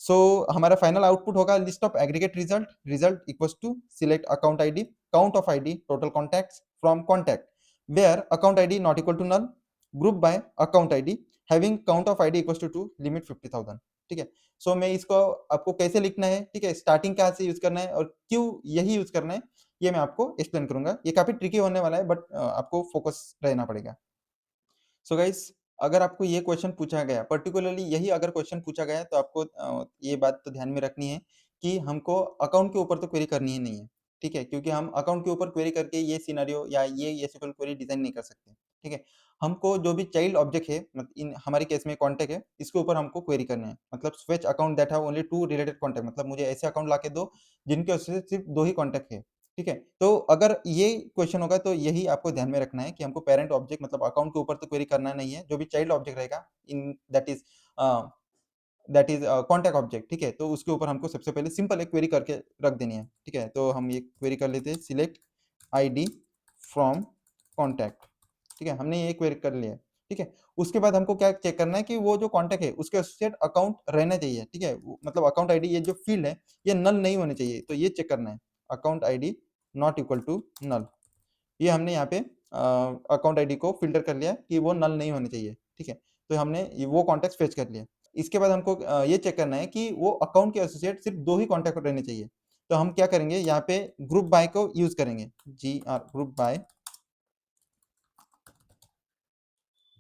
सो हमारा फाइनल आउटपुट होगा list of aggregate result, result equals to select account ID, count of ID, total contacts from contact where account ID not equal to null, group by account ID having count of ID equals to limit 50,000, ठीक है। सो मैं इसको आपको कैसे लिखना है, ठीक है, स्टार्टिंग कहाँ से यूज करना है और क्यों यही यूज करना है, ये मैं आपको एक्सप्लेन करूंगा। ये काफी ट्रिकी होने वाला है बट आपको फोकस रहना पड़ेगा। सो गाइस, अगर आपको ये क्वेश्चन पूछा गया, पर्टिकुलरली यही अगर क्वेश्चन पूछा गया, तो आपको ये बात तो ध्यान में रखनी है कि हमको अकाउंट के ऊपर तो क्वेरी करनी ही नहीं है, ठीक है। क्योंकि हम अकाउंट के ऊपर क्वेरी करके ये सिनेरियो या ये एसक्यूएल क्वेरी डिजाइन नहीं कर सकते, ठीक है। हमको जो भी चाइल्ड ऑब्जेक्ट है, मतलब इन हमारे केस में कॉन्टैक्ट है, इसके ऊपर हमको क्वेरी करना है। मतलब switch account that have only 2 related contact, मतलब मुझे ऐसे अकाउंट लाके दो जिनके उससे सिर्फ 2 ही कॉन्टैक्ट है, ठीक है। तो अगर ये क्वेश्चन होगा तो यही आपको ध्यान में रखना है कि हमको पेरेंट ऑब्जेक्ट मतलब अकाउंट के ऊपर तो क्वेरी करना नहीं है, जो भी चाइल्ड ऑब्जेक्ट रहेगा in that is contact object, ठीक है। तो उसके ऊपर हमको सबसे पहले सिंपल एक क्वेरी करके रख देनी है, ठीक है। तो हम ये क्वेरी कर लेते हैं, सिलेक्ट आईडी फ्रॉम कॉन्टैक्ट, ठीक है। हमने ये क्वेरी कर लिया है, ठीक है। उसके बाद हमको क्या चेक करना है कि वो जो कॉन्टैक्ट है उसके एसोसिएट अकाउंट रहना चाहिए, ठीक है। मतलब अकाउंट आईडी ये जो फील्ड है ये नल नहीं होने चाहिए, तो ये चेक करना है, account ID not equal to null, ये हमने यहाँ पे अकाउंट आईडी को फिल्टर कर लिया कि वो नल नहीं होने चाहिए, ठीक है। तो हमने वो कॉन्टैक्ट फेच कर लिया। इसके बाद हमको ये चेक करना है कि वो अकाउंट के एसोसिएट सिर्फ 2 ही कॉन्टैक्ट रहने चाहिए। तो हम क्या करेंगे, यहाँ पे ग्रुप बाय को यूज़ करेंगे, GR group by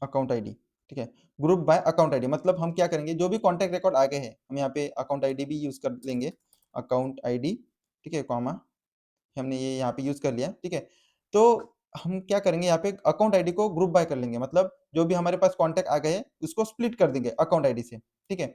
account ID, ठीक है। ग्रुप बाय अकाउंट आईडी मतलब हम क्या करेंगे, जो भी कॉन्टैक्ट रिकॉर्ड आ गए हैं, हम यहाँ पे अकाउंट आईडी भी यूज़ कर लेंगे, अकाउंट आईडी, ठीक है, कॉमा हमने ये यहाँ पे यूज़ कर लिया, ठीक है। तो हम क्या करेंगे, यहाँ पे अकाउंट आईडी को ग्रुप बाय कर लेंगे, मतलब जो भी हमारे पास कॉन्टैक्ट आ गए हैं, उसको स्प्लिट कर देंगे अकाउंट आईडी से, ठीक है।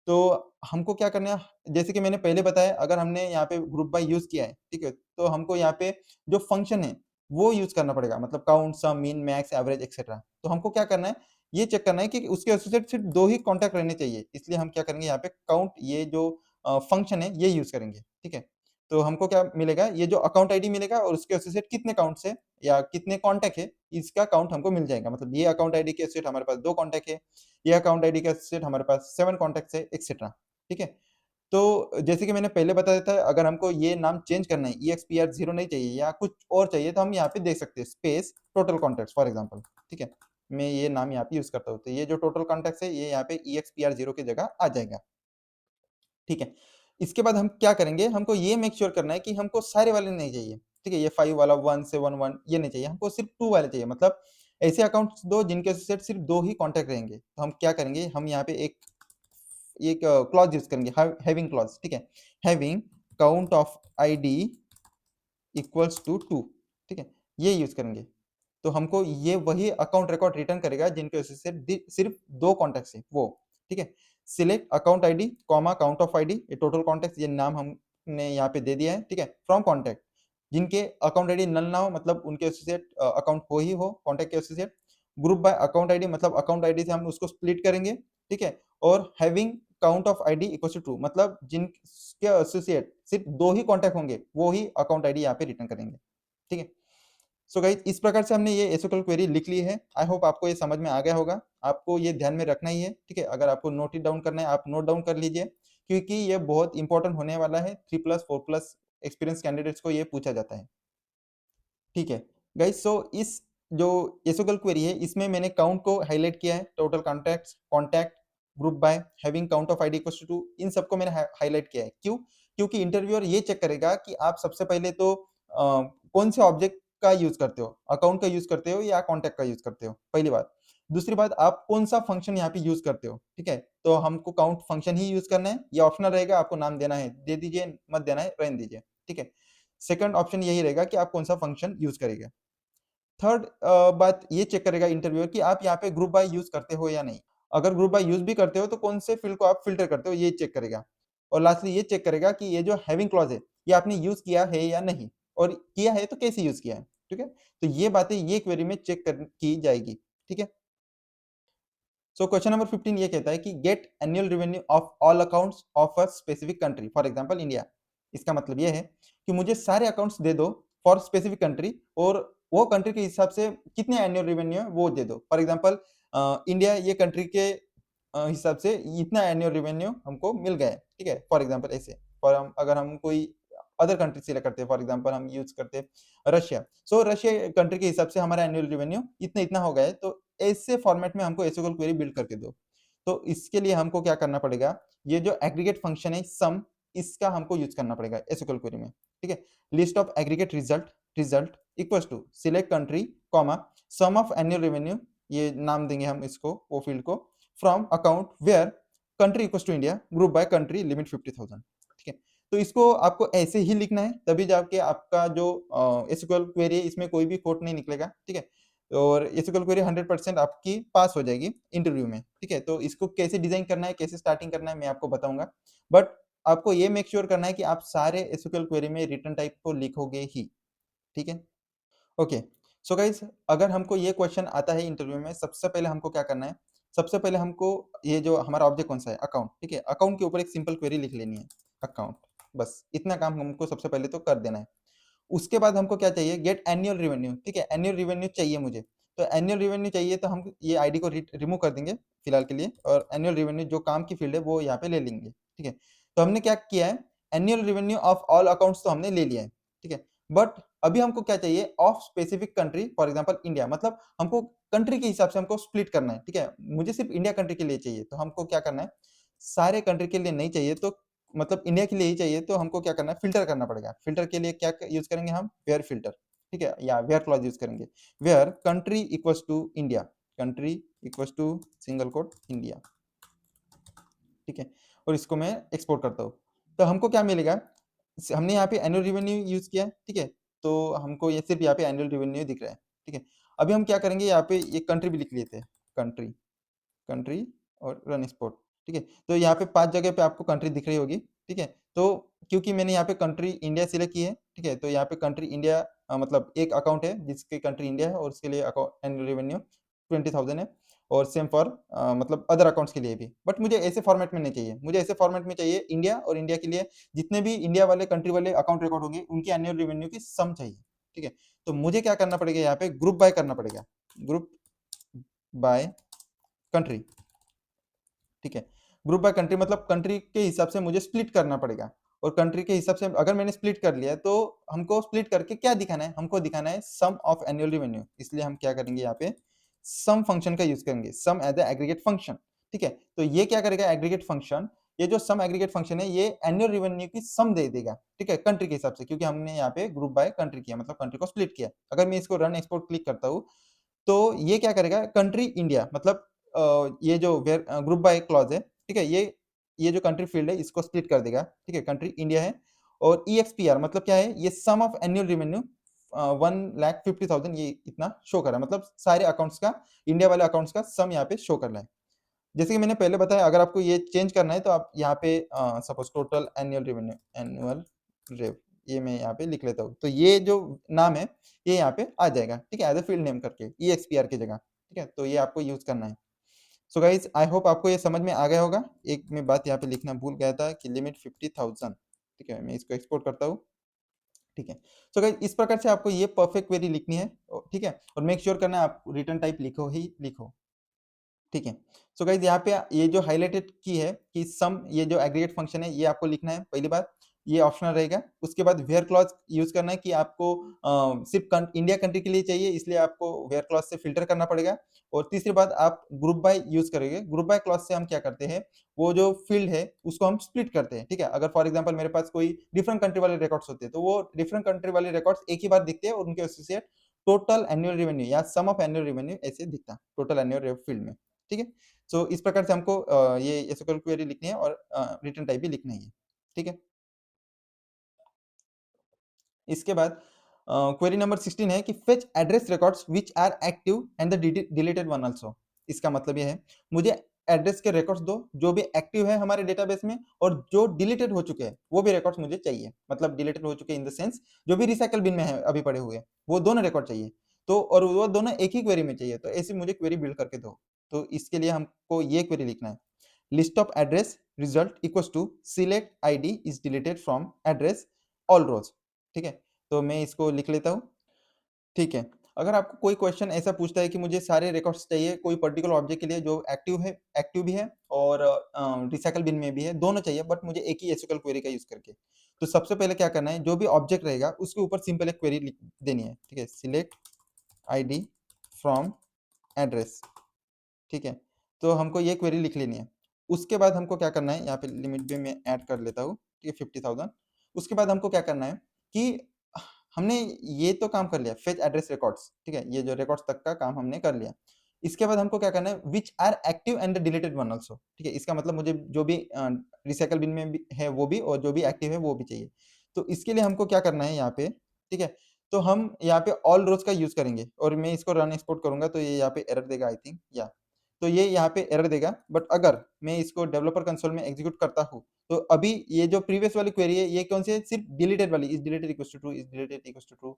तो हमको क्या करना है, जैसे कि मैंने पहले बताया, अगर हमने यहाँ पे ग्रुप बाय यूज़ किया है, ठीक है, तो हमको यहाँ पे जो फंक्शन है, वो यूज़ करना पड़ेगा, मतलब count, sum, mean, max, average etcetera. तो हमको क्या करना है, ये चेक करना है कि उसके एसोसिएट सिर्फ 2 ही कॉन्टैक्ट रहने चाहिए, इसलिए हम क्या करेंगे, यहाँ पे काउंट ये जो फंक्शन है, ये यूज़ करेंगे, ठीक है। तो हमको क्या मिलेगा, ये जो अकाउंट आईडी मिलेगा और उसके एसोसिएट कितने काउंट्स है या कितने कॉन्टैक्ट है, इसका काउंट हमको मिल जाएगा। मतलब ये अकाउंट आईडी के एसोसिएट हमारे पास 2 कॉन्टैक्ट है, ये अकाउंट आईडी का एसोसिएट हमारे पास 7 कॉन्टैक्ट्स है, एक्सेट्रा, ठीक है। तो जैसे कि मैंने पहले बताया था, अगर हमको ये नाम चेंज करना है, EXPR 0 नहीं चाहिए या कुछ और चाहिए, तो हम यहाँ पे देख सकते हैं space total contacts for example, ठीक है। मैं ये नाम यहाँ पे यूज़ करता हूँ, तो ये जो टोटल कॉन्टैक्ट्स है, ये यहाँ पे EXPR 0 की जगह आ जाएगा, ठीक है। इसके बाद हम क्या करेंगे, हमको ये मेक श्योर करना है कि हमको सारे वाले नहीं चाहिए, ठीक है। ये 5 वाला 1 से 11 ये नहीं चाहिए, हमको सिर्फ 2 वाले चाहिए, मतलब ऐसे अकाउंट्स दो जिनके सेट सिर्फ 2 ही कॉन्टैक्ट रहेंगे। तो हम क्या करेंगे, हम यहाँ पे एक एक क्लॉज यूज़ करेंगे, हैविंग क्लॉज, ठीक है। Having count of ID equals to 2, ठीक है, ये यूज़ करेंगे। तो हमको ये वही अकाउंट रिकॉर्ड रिटर्न करेगा जिनके वजह से सिर्फ 2 कॉन्टैक्ट्स है वो, ठीक है। Select account ID comma count of ID, ये टोटल कॉन्टैक्ट्स, ये नाम हमने यहाँ पे दे दिया है, ठीक है। फ्रॉम कॉन्टैक्ट जिनके अकाउंट आईडी नल ना हो, मतलब उनके एसोसिएट अकाउंट हो ही हो कॉन्टैक्ट के associate. Group by account ID मतलब अकाउंट आईडी से हम उसको स्प्लिट करेंगे, ठीक है। और having count of ID equal to 2 मतलब जिनके एसोसिएट सिर्फ 2 ही कॉन्टैक्ट होंगे, वो ही अकाउंट आईडी यहाँ पे रिटर्न करेंगे, ठीक है। सो गाइस इस प्रकार से हमने ये एसक्यूएल क्वेरी लिख ली है। आई होप आपको ये समझ में आ गया होगा। आपको ये ध्यान में रखना ही है, ठीक है। अगर आपको नोट इट डाउन करना है, आप नोट डाउन कर लीजिए, क्योंकि ये बहुत इंपॉर्टेंट होने वाला है। 3+, 4+ एक्सपीरियंस कैंडिडेट्स को ये पूछा जाता है, ठीक है। गाइस सो इस जो एसक्यूएल क्वेरी है, इसमें मैंने काउंट को हाईलाइट किया है, total contacts, contact, group by, having count of ID equals to 2, इन सबको मैंने हाईलाइट किया है। क्यों? क्योंकि इंटरव्यूअर ये चेक करेगा कि आप सबसे पहले तो कौन से ऑब्जेक्ट का यूज करते हो, अकाउंट का यूज करते हो या कॉन्टैक्ट का यूज करते हो, पहली बात। दूसरी बात, आप कौन सा फंक्शन यहाँ पे यूज करते हो, ठीक है। तो हमको काउंट फंक्शन ही यूज करना है, या ऑप्शनल रहेगा, आपको नाम देना है दे दीजिए, मत देना है रहने दीजिए, ठीक है। सेकंड ऑप्शन यही रहेगा कि आप कौन सा फंक्शन यूज करेंगे। थर्ड बात ये चेक करेगा इंटरव्यूअर कि आप यहाँ पे ग्रुप बाय यूज करते हो या नहीं। अगर ग्रुप बाय यूज भी करते हो तो कौन से फील्ड को आप फिल्टर करते हो, ये चेक करेगा। और लास्टली ये चेक करेगा कि ये जो हैविंग क्लॉज है, ये आपने यूज किया है या नहीं, और किया है तो कैसे यूज किया है, ठीक है। तो ये बातें ये क्वेरी में चेक की जाएगी, ठीक है। सो क्वेश्चन नंबर 15 ये कहता है कि get annual revenue of all accounts of a specific country, for example India. इसका मतलब ये है कि मुझे सारे अकाउंट्स दे दो फॉर स्पेसिफिक कंट्री, और वो कंट्री के हिसाब से कितने एनुअल रेवेन्यू है वो दे दो। फॉर एग्जांपल इंडिया ये कंट्री के हिसाब से इतना एनुअल रेवेन्यू हमको मिल गया है, ठीक है, फॉर एग्जांपल ऐसे। और हम अगर हम कोई अदर कंट्री सिलेक्ट करते हैं, फॉर एग्जांपल हम यूज करते हैं रशिया। सो रशिया कंट्री के हिसाब से हमारा एनुअल रेवेन्यू इतना इतना हो गया है, तो ऐसे फॉर्मेट में हमको एसक्यूएल क्वेरी बिल्ड करके दो। तो इसके लिए हमको क्या करना पड़ेगा, ये जो एग्रीगेट फंक्शन है सम, इसका हमको यूज करना पड़ेगा एसक्यूएल क्वेरी में, ठीक है। List of aggregate result result equals to select country comma sum of annual revenue, ये नाम देंगे हम इसको वो फील्ड को, from account where country equals to India, group by country, limit 50,000, ठीक है। तो इसको आपको ऐसे ही लिखना है, तभी जाके आपका जो एसक्यूएल क्वेरी है इसमें कोई भी कोड नहीं निकलेगा, ठीक है। और एसक्यूएल क्वेरी 100% आपकी पास हो जाएगी इंटरव्यू में, ठीक है। तो इसको कैसे डिजाइन करना है, कैसे स्टार्टिंग करना है, मैं आपको बताऊंगा। बट आपको ये मेक श्योर करना है कि आप सारे एसक्यूएल क्वेरी में रिटर्न टाइप को लिखोगे ही, ठीक है। ओके। सो गाइस अगर हमको ये क्वेश्चन आता है इंटरव्यू में, सबसे पहले हमको क्या करना है, सबसे पहले हमको ये जो हमारा ऑब्जेक्ट कौन सा है, अकाउंट, ठीक है, अकाउंट के ऊपर एक सिंपल क्वेरी लिख लेनी है, अकाउंट, बस इतना काम हमको सबसे पहले तो कर देना है। उसके बाद हमको क्या चाहिए, गेट एनुअल रेवेन्यू, ठीक है, एनुअल रेवेन्यू चाहिए मुझे। तो एनुअल रेवेन्यू चाहिए तो हम ये आईडी को रिमूव कर देंगे फिलहाल के लिए, और एनुअल रेवेन्यू जो काम की फील्ड है वो यहाँ पे ले लेंगे, ठीक है। तो हमने क्या किया है, annual revenue of all accounts तो हमने ले लिया है, ठीक है। बट अभी हमको क्या चाहिए, of specific country, for example India, मतलब हमको कंट्री के हिसाब से हमको स्प्लिट करना है, ठीक है, मुझे सिर्फ इंडिया कंट्री के लिए चाहिए, तो हमको क्या करना है, सारे कंट्री के लिए नहीं चाहिए, तो मतलब इंडिया के लिए ही चाहिए, तो हमको क्या करना है, फिल्टर करना पड़ेगा। फिल्टर के लिए क्या यूज करेंगे हम, वेयर फिल्टर, ठीक है, या वेयर क्लॉज यूज करेंगे, where country equals to India, country equals to single quote India, ठीक है, और इसको मैं एक्सपोर्ट करता हूँ, तो हमको क्या मिलेगा, हमने यहाँ पे एनुअल रेवेन्यू यूज किया है, ठीक है, तो हमको ये सिर्फ यहाँ पे एनुअल रेवेन्यू दिख रहा है, ठीक है। अभी हम क्या करेंगे, यहाँ पे ये कंट्री भी लिख लेते हैं, कंट्री, कंट्री और रन एक्सपोर्ट, ठीक है, तो यहाँ पे 5 जगह पे आपको कंट्री दिख रही होगी, ठीक है, तो क्योंकि मैंने यहाँ पे कंट्री इंडिया सिलेक्ट की है, ठीक है, तो यहाँ पे कंट्री इंडिया मतलब एक अकाउंट है जिसके कंट्री इंडिया है और उसके लिए एनुअल रेवेन्यू 20,000 है, और सेम फॉर मतलब अदर अकाउंट्स के लिए भी, बट मुझे ऐसे फॉर्मेट में नहीं चाहिए, मुझे ऐसे फॉर्मेट में चाहिए इंडिया, और इंडिया के लिए जितने भी इंडिया वाले कंट्री वाले अकाउंट रिकॉर्ड होंगे उनकी एनुअल रेवेन्यू की सम चाहिए, ठीक है, तो मुझे क्या करना पड़ेगा, यहाँ पे ग्रुप बाय करना पड़ेगा, ग्रुप बाय कंट्री, ठीक है, ग्रुप बाय कंट्री मतलब कंट्री के हिसाब से मुझे स्प्लिट करना पड़ेगा, और कंट्री के हिसाब से अगर मैंने स्प्लिट कर लिया तो हमको स्प्लिट करके क्या दिखाना है, हमको दिखाना है सम ऑफ एनुअल रेवेन्यू, इसलिए हम क्या करेंगे, यहाँ पे सम फंक्शन का यूज करेंगे, सम एज एग्रीगेट फंक्शन, ठीक है, तो ये क्या करेगा, एग्रीगेट फंक्शन, ये जो सम एग्रीगेट फंक्शन है ये एनुअल रेवेन्यू की सम दे देगा, ठीक है, कंट्री के हिसाब से, क्योंकि हमने यहाँ पे ग्रुप बाय कंट्री किया, मतलब कंट्री को स्प्लिट किया। अगर मैं इसको रन एक्सपोर्ट क्लिक करता हूँ तो ये क्या करेगा, कंट्री इंडिया मतलब ये जो ग्रुप बाय क्लॉज है, ठीक है, ये जो कंट्री फील्ड है इसको स्प्लिट कर देगा, ठीक है, कंट्री इंडिया है, और EXPR मतलब क्या है, ये सम ऑफ एनुअल रेवेन्यू 1,50,000 ये इतना शो कर रहा है, मतलब सारे अकाउंट्स का, इंडिया वाले अकाउंट्स का सम यहाँ पे शो कर रहा है। जैसे कि मैंने पहले बताया, अगर आपको ये चेंज करना है तो आप यहाँ पे suppose total annual revenue, annual rev, ये मैं यहाँ पे लिख लेता हूँ, तो ये जो नाम है ये यहाँ पे आ जाएगा, ठीक है, एज ए फील्ड नेम करके EXPR की जगह, ठीक है, तो ये आपको यूज करना है। सो गाइज आई होप आपको ये समझ में आ गया होगा। एक मैं बात यहाँ पे लिखना भूल गया था कि लिमिट 50,000, ठीक है, मैं इसको एक्सपोर्ट करता हूँ, ठीक है। सो गाइज इस प्रकार से आपको ये परफेक्ट क्वेरी लिखनी है, ठीक है, और मेक श्योर करना है आप रिटर्न टाइप लिखो ही लिखो, ठीक है। सो गाइस यहाँ पे ये जो हाइलाइटेड की है कि सम, ये जो एग्रीगेट फंक्शन है ये आपको लिखना है, पहली बात ये ऑप्शनल रहेगा। उसके बाद वेयर क्लॉज यूज करना है कि आपको सिर्फ इंडिया कंट्री के लिए चाहिए, इसलिए आपको वेयर क्लॉज से फिल्टर करना पड़ेगा। और तीसरी बात आप ग्रुप बाय यूज करेंगे। ग्रुप बाय क्लॉज से हम क्या करते हैं, वो जो फील्ड है उसको हम स्प्लिट करते हैं, ठीक है। अगर फॉर एग्जाम्पल मेरे पास कोई डिफरेंट कंट्री वाले रिकॉर्ड्स होते हैं तो वो डिफरेंट कंट्री वाले रिकॉर्ड्स एक ही बार दिखते हैं और उनके एसोसिएट टोटल एनुअल रेवेन्यू या सम ऑफ एनुअल रेवेन्यू ऐसे दिखता है टोटल एनुअल रेवेन्यू फील्ड में, ठीक है। सो इस प्रकार से हमको ये एसक्यूएल क्वेरी लिखनी है और रिटर्न टाइप भी लिखना ही है, ठीक है। इसके बाद क्वेरी नंबर 16 है कि fetch address records which are active and the deleted one also. इसका मतलब ये है, मुझे एड्रेस के रिकॉर्ड्स दो जो भी एक्टिव है हमारे डेटाबेस में, और जो डिलीटेड हो चुके हैं वो भी रिकॉर्ड्स मुझे चाहिए, मतलब डिलीटेड हो चुके इन द सेंस जो भी रिसाइकल बिन में है अभी पड़े हुए, वो दोनों रिकॉर्ड चाहिए। तो और वो दोनों एक ही क्वेरी में चाहिए, तो ऐसी मुझे क्वेरी बिल्ड करके दो। तो इसके लिए हमको ये क्वेरी लिखना है, list of address result equals to select ID is deleted from address all rows, ठीक है। तो मैं इसको लिख लेता हूँ, ठीक है। अगर आपको कोई क्वेश्चन ऐसा पूछता है कि मुझे सारे रिकॉर्ड्स चाहिए कोई पर्टिकुलर ऑब्जेक्ट के लिए जो एक्टिव है, एक्टिव भी है और रिसाइकल बिन में भी है, दोनों चाहिए बट मुझे एक ही एसक्यूएल क्वेरी का यूज करके, तो सबसे पहले क्या करना है, जो भी ऑब्जेक्ट रहेगा उसके ऊपर सिंपल एक क्वेरी देनी है, ठीक है, सिलेक्ट आईडी फ्रॉम एड्रेस, ठीक है। तो हमको ये क्वेरी लिख लेनी है। उसके बाद हमको क्या करना है, यहाँ पे लिमिट भी मैं ऐड कर लेता हूँ, ठीक है, 50,000। उसके बाद हमको क्या करना है कि हमने ये तो काम कर लिया, फेच एड्रेस रिकॉर्ड्स, ठीक है, ये जो रिकॉर्ड्स तक का काम हमने कर लिया। इसके बाद हमको क्या करना है, which are active and deleted one also, ठीक है। इसका मतलब मुझे जो भी रिसाइकल बिन में भी है वो भी, और जो भी एक्टिव है वो भी चाहिए। तो इसके लिए हमको क्या करना है यहाँ पे, ठीक है, तो हम यहाँ पे ऑल रोज का यूज करेंगे, और मैं इसको रन एक्सपोर्ट करूंगा तो ये यहाँ पे एरर देगा आई थिंक, या तो ये यहाँ पे एरर देगा। बट अगर मैं इसको डेवलपर कंसोल में एग्जीक्यूट करता हूँ तो अभी ये जो प्रीवियस वाली क्वेरी है ये कौन सी है, सिर्फ डिलीटेड वाली, is deleted equals to true, is deleted equals to true.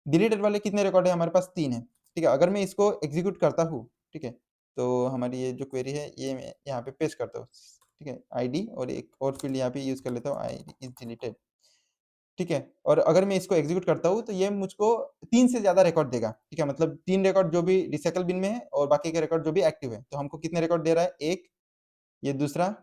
Deleted वाले कितने रिकॉर्ड है हमारे पास, 3 है, ठीक है। अगर मैं इसको एग्जीक्यूट करता हूँ, ठीक है, तो हमारी ये जो क्वेरी है ये मैं यहाँ पे पेस्ट करता हूँ, ठीक है, आईडी और एक और फील्ड यहाँ पे यूज कर लेता हूँ, आईडी इज डिलीटेड, ठीक है। और अगर मैं इसको एग्जीक्यूट करता हूँ तो ये मुझको 3 से ज्यादा रिकॉर्ड देगा, ठीक है, मतलब 3 रिकॉर्ड जो भी रिसाइकल बिन में है और बाकी के रिकॉर्ड जो भी एक्टिव है। तो हमको कितने रिकॉर्ड दे रहा है, एक, ये दूसरा,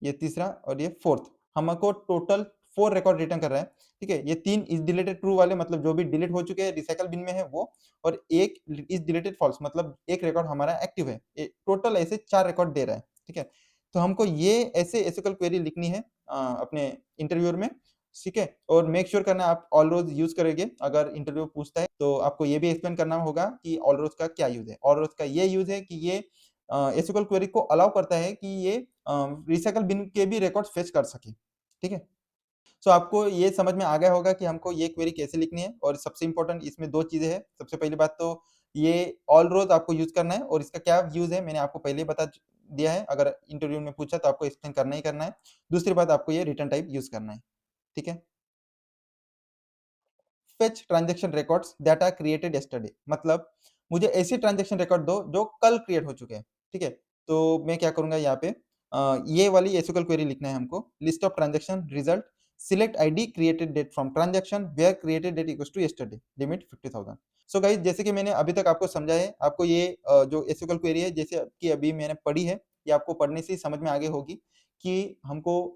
ये तीसरा और ये फोर्थ, हमको टोटल 4 रिकॉर्ड रिटर्न कर रहा है, ठीक है। ये 3 इज डिलीटेड ट्रू वाले मतलब जो भी डिलीट हो चुके हैं रिसाइकल बिन में है वो, और एक इज डिलीटेड फॉल्स मतलब एक रिकॉर्ड हमारा एक्टिव है। टोटल ऐसे 4 रिकॉर्ड दे रहा है, ठीक है। तो हमको ये ऐसे एसक्यूएल क्वेरी लिखनी है अपने इंटरव्यूअर में, ठीक है। और मेक श्योर करना आप ऑल रोज यूज करेंगे। अगर इंटरव्यू पूछता है तो आपको ये भी एक्सप्लेन करना होगा कि ऑल रोज का क्या यूज है। ऑल रोज का ये यूज है कि ये एसक्यूएल क्वेरी को अलाउ करता है कि ये रिसाइकल बिन के भी रिकॉर्ड्स फेच कर सके, ठीक है। सो आपको ये समझ में आ गया होगा कि हमको ये क्वेरी कैसे लिखनी है। और सबसे इंपॉर्टेंट इसमें 2 चीजें हैं। सबसे पहली बात तो ये ऑल रोज आपको यूज करना है, और इसका क्या यूज है मैंने आपको पहले ही बता दिया है। अगर इंटरव्यू में पूछा तो आपको एक्सप्लेन करना ही करना है। दूसरी बात आपको ये रिटर्न टाइप यूज करना है, ठीक है। Fetch transaction records that are created yesterday मतलब मुझे ऐसे ट्रांजैक्शन रिकॉर्ड दो जो कल क्रिएट हो चुके हैं, ठीक है। तो मैं क्या करूंगा यहाँ पे ये वाली एसक्यूएल क्वेरी लिखना है हमको। List of transaction result select ID created date from transaction where created date equals to yesterday limit 50,000। So guys जैसे कि मैंने अभी तक आपको समझा है, आपको ये जो एसक्यूएल क्वेरी है जैसे कि अभी मैंने पढ़ी है, ये आपको पढ़ने से ही समझ में आगे होगी कि हमको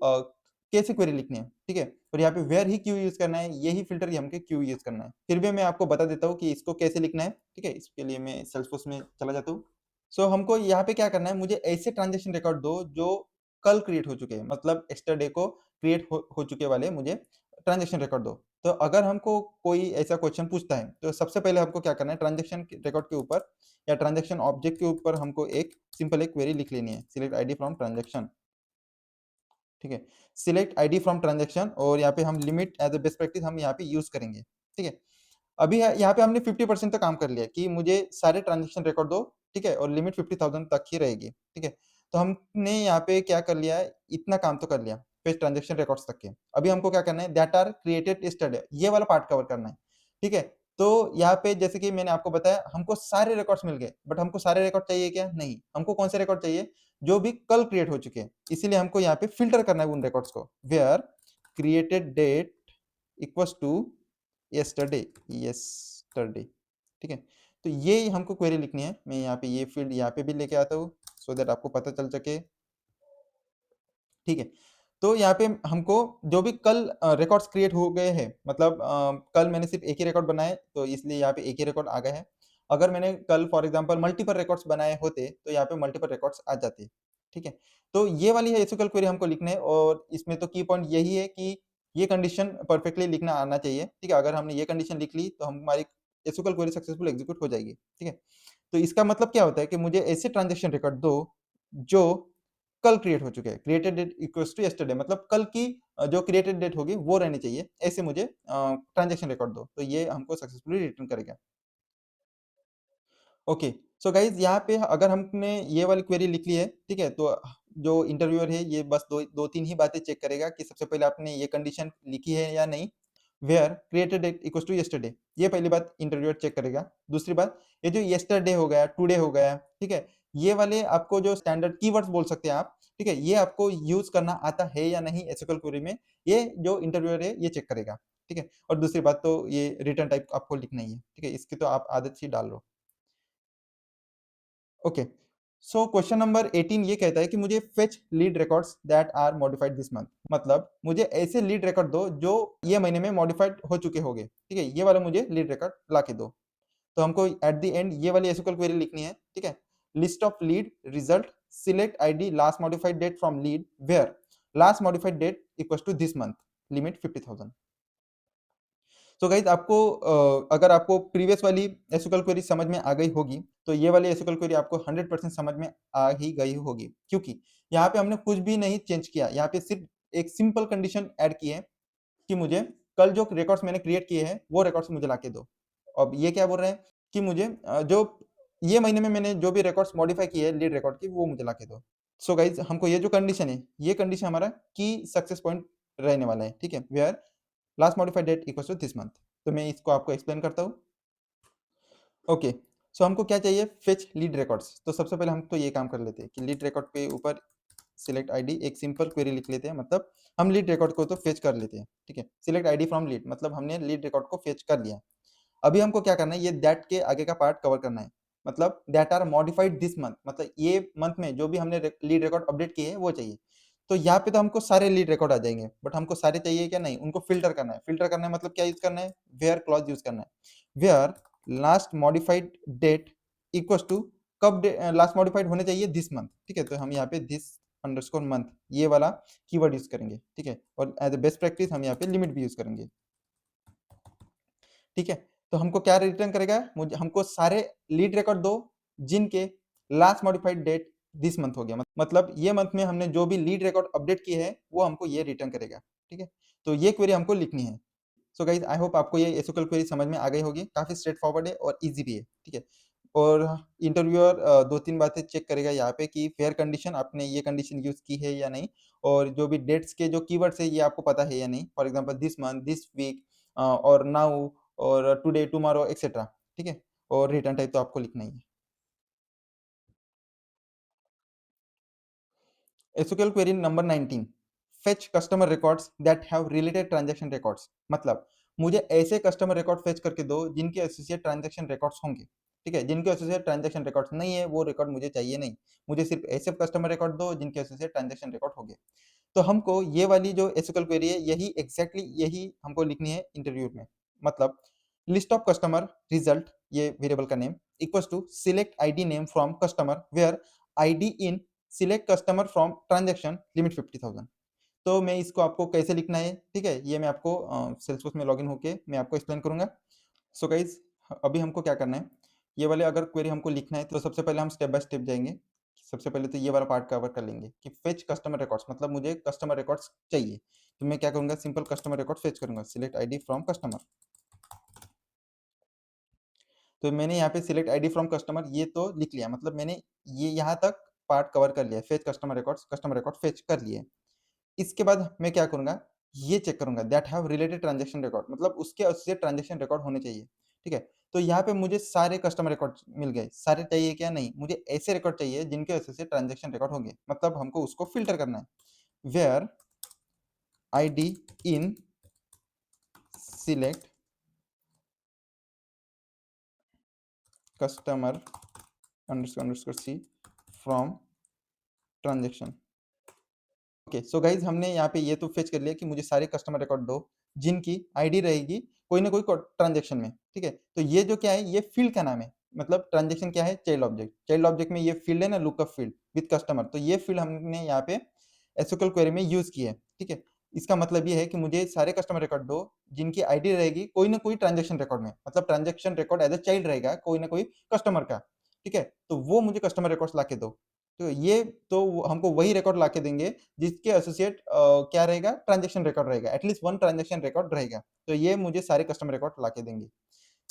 कैसे क्वेरी लिखनी है, ठीक है। और यहाँ पे वेयर ही क्यू यूज करना है, यही फिल्टर ही हमको क्यू यूज करना है। फिर भी मैं आपको बता देता हूँ कि इसको कैसे लिखना है, ठीक है। इसके लिए मैं सेल्सफोर्स में चला जाता हूँ। सो हमको यहाँ पे क्या करना है, मुझे ऐसे ट्रांजेक्शन रिकॉर्ड दो जो कल क्रिएट हो चुके हैं, मतलब एक्स्ट्रा को क्रिएट हो चुके वाले मुझे ट्रांजेक्शन रिकॉर्ड दो। तो अगर हमको कोई ऐसा क्वेश्चन पूछता है तो सबसे पहले हमको क्या करना है, ट्रांजेक्शन रिकॉर्ड के ऊपर या ट्रांजेक्शन ऑब्जेक्ट के ऊपर हमको एक सिंपल एक क्वेरी लिख लेनी है, सिलेक्ट आईडी फ्रॉम ट्रांजेक्शन, ठीक है। सिलेक्ट आईडी फ्रॉम ट्रांजैक्शन, और यहाँ पे हम limit as a best practice हम यहाँ पे यूज करेंगे, ठीक है। अभी यहाँ पे हमने 50% तक काम कर लिया कि मुझे सारे ट्रांजैक्शन रिकॉर्ड दो, ठीक है, और लिमिट 50,000 तक ही रहेगी, ठीक है। तो हमने यहाँ पे क्या कर लिया है, इतना काम तो कर लिया फिर ट्रांजैक्शन रिकॉर्ड्स तक के। अभी हमको क्या करना है, दैट आर क्रिएटेड यस्टरडे, ये वाला पार्ट कवर करना है, ठीक है। तो यहाँ पे जैसे कि मैंने आपको बताया हमको सारे रिकॉर्ड्स मिल गए, बट हमको सारे रिकॉर्ड चाहिए क्या, नहीं। हमको कौन से रिकॉर्ड चाहिए, जो भी कल क्रिएट हो चुके हैं। इसीलिए हमको यहाँ पे फिल्टर करना है उन रिकॉर्ड्स को, where created date equals to yesterday, yesterday, ठीक है। तो ये हमको क्वेरी लिखनी है। मैं यहाँ पे ये फील्ड यहाँ पे भी लेके आता हूँ सो दैट आपको पता चल सके, ठीक है। तो यहाँ पे हमको जो भी कल रिकॉर्ड्स क्रिएट हो गए हैं, मतलब कल मैंने सिर्फ एक ही रिकॉर्ड बनाए तो इसलिए यहाँ पे एक ही रिकॉर्ड आ गया है। अगर मैंने कल फॉर एग्जांपल मल्टीपल रिकॉर्ड्स बनाए होते तो यहाँ पे मल्टीपल रिकॉर्ड्स आ जाते, ठीक है। तो ये वाली है एसक्यूएल क्वेरी हमको लिखना है, और इसमें तो की पॉइंट यही है कि ये कंडीशन परफेक्टली लिखना आना चाहिए, ठीक है। अगर हमने ये कंडीशन लिख ली तो हमारी एसक्यूएल क्वेरी सक्सेसफुल एग्जीक्यूट हो जाएगी, ठीक है। तो इसका मतलब क्या होता है कि मुझे ऐसे ट्रांजेक्शन रिकॉर्ड दो जो कल क्रिएट हो चुके हैं, created date equals to yesterday मतलब कल की जो क्रिएटेड डेट होगी वो रहनी चाहिए, ऐसे मुझे ट्रांजेक्शन रिकॉर्ड दो, तो ये हमको सक्सेसफुली रिटर्न करेगा। ओके, सो गाइज यहाँ पे अगर हमने ये वाली क्वेरी लिख ली है, ठीक है, तो जो इंटरव्यूअर है ये बस दो तीन ही बातें चेक करेगा कि सबसे पहले आपने ये कंडीशन लिखी है या नहीं, where created date equals to yesterday, ये पहली बात इंटरव्यूअर चेक करेगा। दूसरी बात, ये जो यस्टरडे हो गया, टुडे हो गया, ठीक है, ये वाले आपको जो स्टैंडर्ड कीवर्ड्स बोल सकते हैं आप, ठीक है, ये आपको यूज करना आता है या नहीं एसक्यूएल क्वेरी में, ये जो इंटरव्यूअर है ये चेक करेगा, ठीक है। और दूसरी बात तो ये रिटर्न टाइप आपको लिखना ही है, ठीक है, इसकी तो आप आदत ही डाल लो। ओके, सो क्वेश्चन नंबर 18 ये कहता है कि मुझे fetch lead records that are modified this month, मतलब मुझे ऐसे लीड रिकॉर्ड दो जो ये महीने में मॉडिफाइड हो चुके होंगे, ठीक है, ये वाला मुझे लीड रिकॉर्ड ला के दो। तो हमको एट द एंड ये वाली एसक्यूएल क्वेरी लिखनी है, ठीक है। List of lead result select ID last modified date from lead where last modified date equals to this month limit 50,000। तो गाइज आपको अगर आपको प्रीवियस वाली एसक्यूएल क्वेरी समझ में आ गई होगी तो ये वाली एसक्यूएल क्वेरी आपको 100% समझ में आ ही गई होगी, क्योंकि यहाँ पे हमने कुछ भी नहीं चेंज किया। यहाँ पे सिर्फ एक सिंपल कंडीशन ऐड की है कि मुझे कल जो रिकॉर्ड्स मैंने क्रिएट किए हैं वो रिकॉर्ड्स मुझे लाके दो। अब ये क्या बोल रहे हैं कि मुझे जो ये महीने में मैंने जो भी रिकॉर्ड्स मॉडिफाई किए हैं लीड रिकॉर्ड की वो मुझे लाके दो। सो गाइज हमको ये जो कंडीशन है ये कंडीशन हमारा की सक्सेस पॉइंट रहने वाला है, ठीक है, where last modified date equals to this month. तो मैं इसको आपको एक्सप्लेन करता हूँ। ओके, सो हमको क्या चाहिए, फेच लीड रिकॉर्ड्स। तो सबसे पहले हम तो ये काम कर लेते हैं कि लीड रिकॉर्ड के ऊपर सिलेक्ट आईडी एक सिंपल क्वेरी लिख लेते हैं, मतलब हम लीड रिकॉर्ड को तो फेच कर लेते हैं, ठीक है। सिलेक्ट आईडी फ्रॉम लीड मतलब हमने लीड रिकॉर्ड को फेच कर लिया। अभी हमको क्या करना है, ये दैट के आगे का पार्ट कवर करना है, मतलब that are modified this month मतलब ये मंथ में जो भी हमने लीड रिकॉर्ड अपडेट किए हैं वो चाहिए। तो यहाँ पे तो हमको सारे लीड रिकॉर्ड आ जाएंगे, बट हमको सारे चाहिए क्या? नहीं, उनको फिल्टर करना है। फिल्टर करना है मतलब क्या यूज करना है? वेयर क्लॉज यूज करना है। Where last modified date equals to कब लास्ट मॉडिफाइड होने चाहिए? This month. ठीक है, तो हम यहाँ पे दिस अंडरस्कोर मंथ ये वाला कीवर्ड यूज करेंगे। ठीक है, और एज ए बेस्ट प्रैक्टिस हम यहाँ पे लिमिट भी यूज करेंगे। ठीक है, तो हमको क्या रिटर्न करेगा? मुझे हमको सारे लीड रिकॉर्ड दो जिनके last modified date this month हो गया, मतलब ये मंथ में हमने जो भी लीड रिकॉर्ड अपडेट किए हैं वो हमको ये रिटर्न करेगा। ठीक है, तो ये क्वेरी हमको लिखनी है। सो गाइज आई होप आपको ये एसक्यूएल क्वेरी समझ में आ गई होगी। काफी स्ट्रेट फॉरवर्ड है और इजी भी है। ठीक है, और इंटरव्यूअर दो तीन बातें चेक करेगा यहाँ पे कि फेयर कंडीशन आपने ये कंडीशन यूज की है या नहीं, और जो भी डेट्स के जो कीवर्ड्स है ये आपको पता है या नहीं। For example this month, this week, और नाउ, और टुडे, टुमारो, एक्सेट्रा। ठीक है, और रिटर्न टाइप तो आपको लिखना ही है। SQL query number 19, fetch customer records that have related transaction records. मतलब मुझे ऐसे कस्टमर रिकॉर्ड फेच करके दो जिनके एसोसिएट ट्रांजैक्शन रिकॉर्ड्स होंगे। ठीक है, जिनके एसोसिएट ट्रांजैक्शन रिकॉर्ड्स नहीं है वो रिकॉर्ड मुझे चाहिए नहीं। मुझे सिर्फ ऐसे कस्टमर रिकॉर्ड दो जिनके एसोसिएट ट्रांजैक्शन रिकॉर्ड होंगे। तो हमको ये वाली जो एसक्यूएल क्वेरी है यही एग्जैक्टली यही हमको लिखनी है इंटरव्यू में। मतलब लिस्ट ऑफ कस्टमर रिजल्ट, ये वेरिएबल का name, equals to select ID name from customer where ID in select customer from transaction limit 50,000। तो मैं इसको आपको कैसे लिखना है, ठीक है, ये मैं आपको सेल्सफोर्स में लॉगिन होके मैं आपको एक्सप्लेन करूंगा। सो गाइज अभी हमको क्या करना है, ये वाले अगर क्वेरी हमको लिखना है तो सबसे पहले हम स्टेप बाय स्टेप जाएंगे। सबसे पहले तो ये वाला पार्ट कवर कर लेंगे कि फेच कस्टमर रिकॉर्ड्स, मतलब मुझे कस्टमर रिकॉर्ड्स चाहिए। तो मैं क्या करूंगा, सिंपल कस्टमर रिकॉर्ड फेच करूंगा, सिलेक्ट आईडी फ्रॉम कस्टमर। तो मैंने यहाँ पे सिलेक्ट आईडी फ्रॉम कस्टमर ये तो लिख लिया, मतलब मैंने ये यहाँ तक पार्ट कवर कर लिया, fetch customer records, customer record fetch कर लिए। इसके बाद मैं क्या करूंगा, ये चेक करूंगा that have related transaction record, मतलब उसके उससे ट्रांजैक्शन रिकॉर्ड होने चाहिए। ठीक है, तो यहाँ पे मुझे सारे कस्टमर रिकॉर्ड मिल गए। सारे चाहिए क्या? नहीं, मुझे ऐसे रिकॉर्ड चाहिए जिनके वजह से ट्रांजैक्शन रिकॉर्ड होंगे, मतलब हमको उसको फिल्टर करना है। Where ID in select customer underscore underscore c from transaction. Okay, so guys हमने यहाँ पे ये तो फेच कर लिया कि मुझे सारे कस्टमर रिकॉर्ड दो जिनकी आईडी रहेगी कोई ना कोई ट्रांजेक्शन में। ठीक है, तो ये जो क्या है, ये फील्ड का नाम है। मतलब ट्रांजेक्शन क्या है? Child object. चाइल्ड ऑब्जेक्ट में ये फील्ड है ना, लुकअप फील्ड विद कस्टमर, तो ये फील्ड हमने यहाँ पे एसक्यूएल क्वेरी में यूज की है। ठीक है, इसका मतलब ये है कि मुझे सारे कस्टमर रिकॉर्ड दो जिनकी आईडी रहेगी कोई ना कोई ट्रांजेक्शन रिकॉर्ड में, मतलब transaction record as a child रहेगा कोई ना कोई कस्टमर का। ठीक है, तो वो मुझे कस्टमर रिकॉर्ड्स ला के दो। तो ये तो हमको वही रिकॉर्ड ला के देंगे जिसके एसोसिएट क्या रहेगा? ट्रांजेक्शन रिकॉर्ड रहेगा, एटलीस्ट वन ट्रांजेक्शन रिकॉर्ड रहेगा। तो ये मुझे सारे कस्टमर रिकॉर्ड ला के देंगे।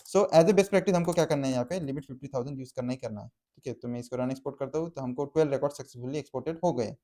So as a best practice हमको क्या करना है, यहाँ पे लिमिट 50,000 यूज करना ही करना है। ठीक है, तो मैं इसको रन एक्सपोर्ट करता हूँ, तो हमको 12 रिकॉर्ड सक्सेसफुली एक्सपोर्टेड हो गए।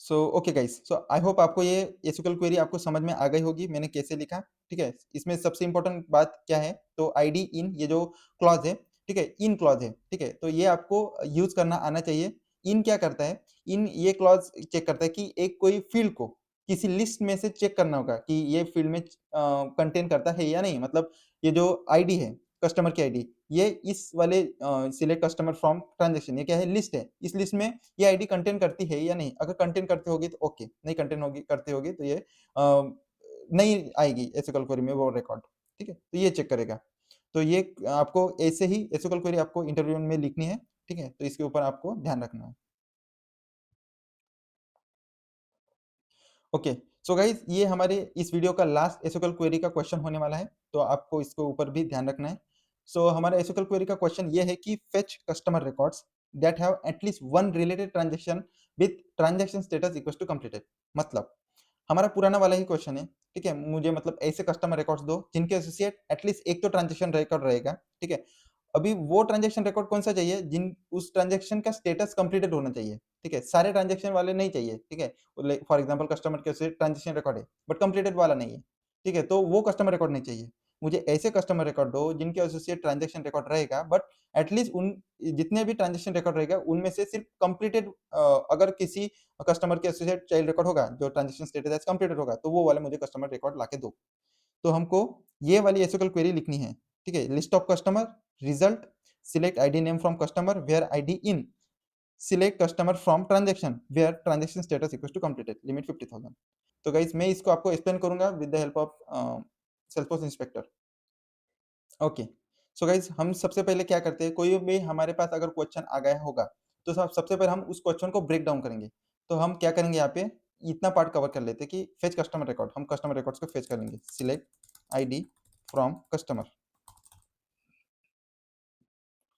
So okay guys, so I hope आपको ये एसक्यूएल क्वेरी आपको समझ में आ गई होगी मैंने कैसे लिखा। ठीक है, इसमें सबसे इंपॉर्टेंट बात क्या है, तो आईडी इन ये जो क्लॉज है, ठीक है, इन क्लॉज है। ठीक है, तो ये आपको यूज करना आना चाहिए। इन क्या करता है? इन ये क्लॉज चेक करता है कि एक कोई फील्ड को किसी लिस्ट में से चेक करना होगा कि ये फील्ड में कंटेन करता है या नहीं। मतलब ये जो आईडी है, कस्टमर की आईडी, ये इस वाले सिलेक्ट कस्टमर फ्रॉम ट्रांजेक्शन, ये क्या है? लिस्ट है। इस लिस्ट में ये आईडी कंटेन करती है या नहीं। अगर कंटेन करती होगी तो ओके, नहीं कंटेन होगी करती होगी तो ये नहीं आएगी एसक्यूएल क्वेरी में वो रिकॉर्ड। ठीक है, तो ये चेक करेगा। तो ये आपको ऐसे ही एसक्यूएल क्वेरी आपको इंटरव्यू में लिखनी है। ठीक है, तो इसके ऊपर आपको ध्यान रखना है। ओके, सो गाइज ये हमारे इस वीडियो का लास्ट एसक्यूएल क्वेरी का क्वेश्चन होने वाला है, तो आपको इसके ऊपर भी ध्यान रखना है। सो हमारा एसक्यूएल क्वेरी का क्वेश्चन ये है कि fetch customer records that have at least one related transaction with transaction status equals to completed. मतलब हमारा पुराना वाला ही क्वेश्चन है। ठीक है, मुझे मतलब ऐसे कस्टमर रिकॉर्ड्स दो जिनके एसोसिएट एटलीस्ट एक तो ट्रांजैक्शन रिकॉर्ड रहेगा। ठीक है, अभी वो ट्रांजैक्शन रिकॉर्ड कौन सा चाहिए? जिन उस ट्रांजैक्शन का स्टेटस कंप्लीटेड होना चाहिए। ठीक है, सारे ट्रांजैक्शन वाले नहीं चाहिए। ठीक है, फॉर एग्जांपल कस्टमर के से ट्रांजैक्शन रिकॉर्ड है बट कंप्लीटेड वाला नहीं है। ठीक है, तो वो कस्टमर रिकॉर्ड नहीं चाहिए। मुझे ऐसे कस्टमर रिकॉर्ड दो जिनके एसोसिएट ट्रांजैक्शन रिकॉर्ड रहेगा, बट एटलीस्ट उन जितने भी ट्रांजैक्शन रिकॉर्ड रहेगा उनमें से सिर्फ कंप्लीटेड, अगर किसी कस्टमर के एसोसिएट चाइल्ड रिकॉर्ड होगा जो ट्रांजैक्शन स्टेटस कंप्लीटेड होगा तो वो वाले मुझे कस्टमर रिकॉर्ड ला के दो। तो हमको ये वाली एसक्यूएल क्वेरी लिखनी है। ठीक है, list of customer result select ID name from customer where ID in select customer from transaction where transaction status equals to completed, limit 50,000। तो गाइस मैं इसको आपको एक्सप्लेन करूंगा with the help of Salesforce inspector. Okay, so guys हम सबसे पहले क्या करते हैं, कोई भी हमारे पास अगर क्वेश्चन आ गया होगा तो सबसे पहले हम उस क्वेश्चन को ब्रेक डाउन करेंगे। तो हम क्या करेंगे, यहाँ पे इतना पार्ट कवर कर लेते हैं कि फेच कस्टमर रिकॉर्ड, हम कस्टमर रिकॉर्ड्स को फेच कर लेंगे। Select ID from customer.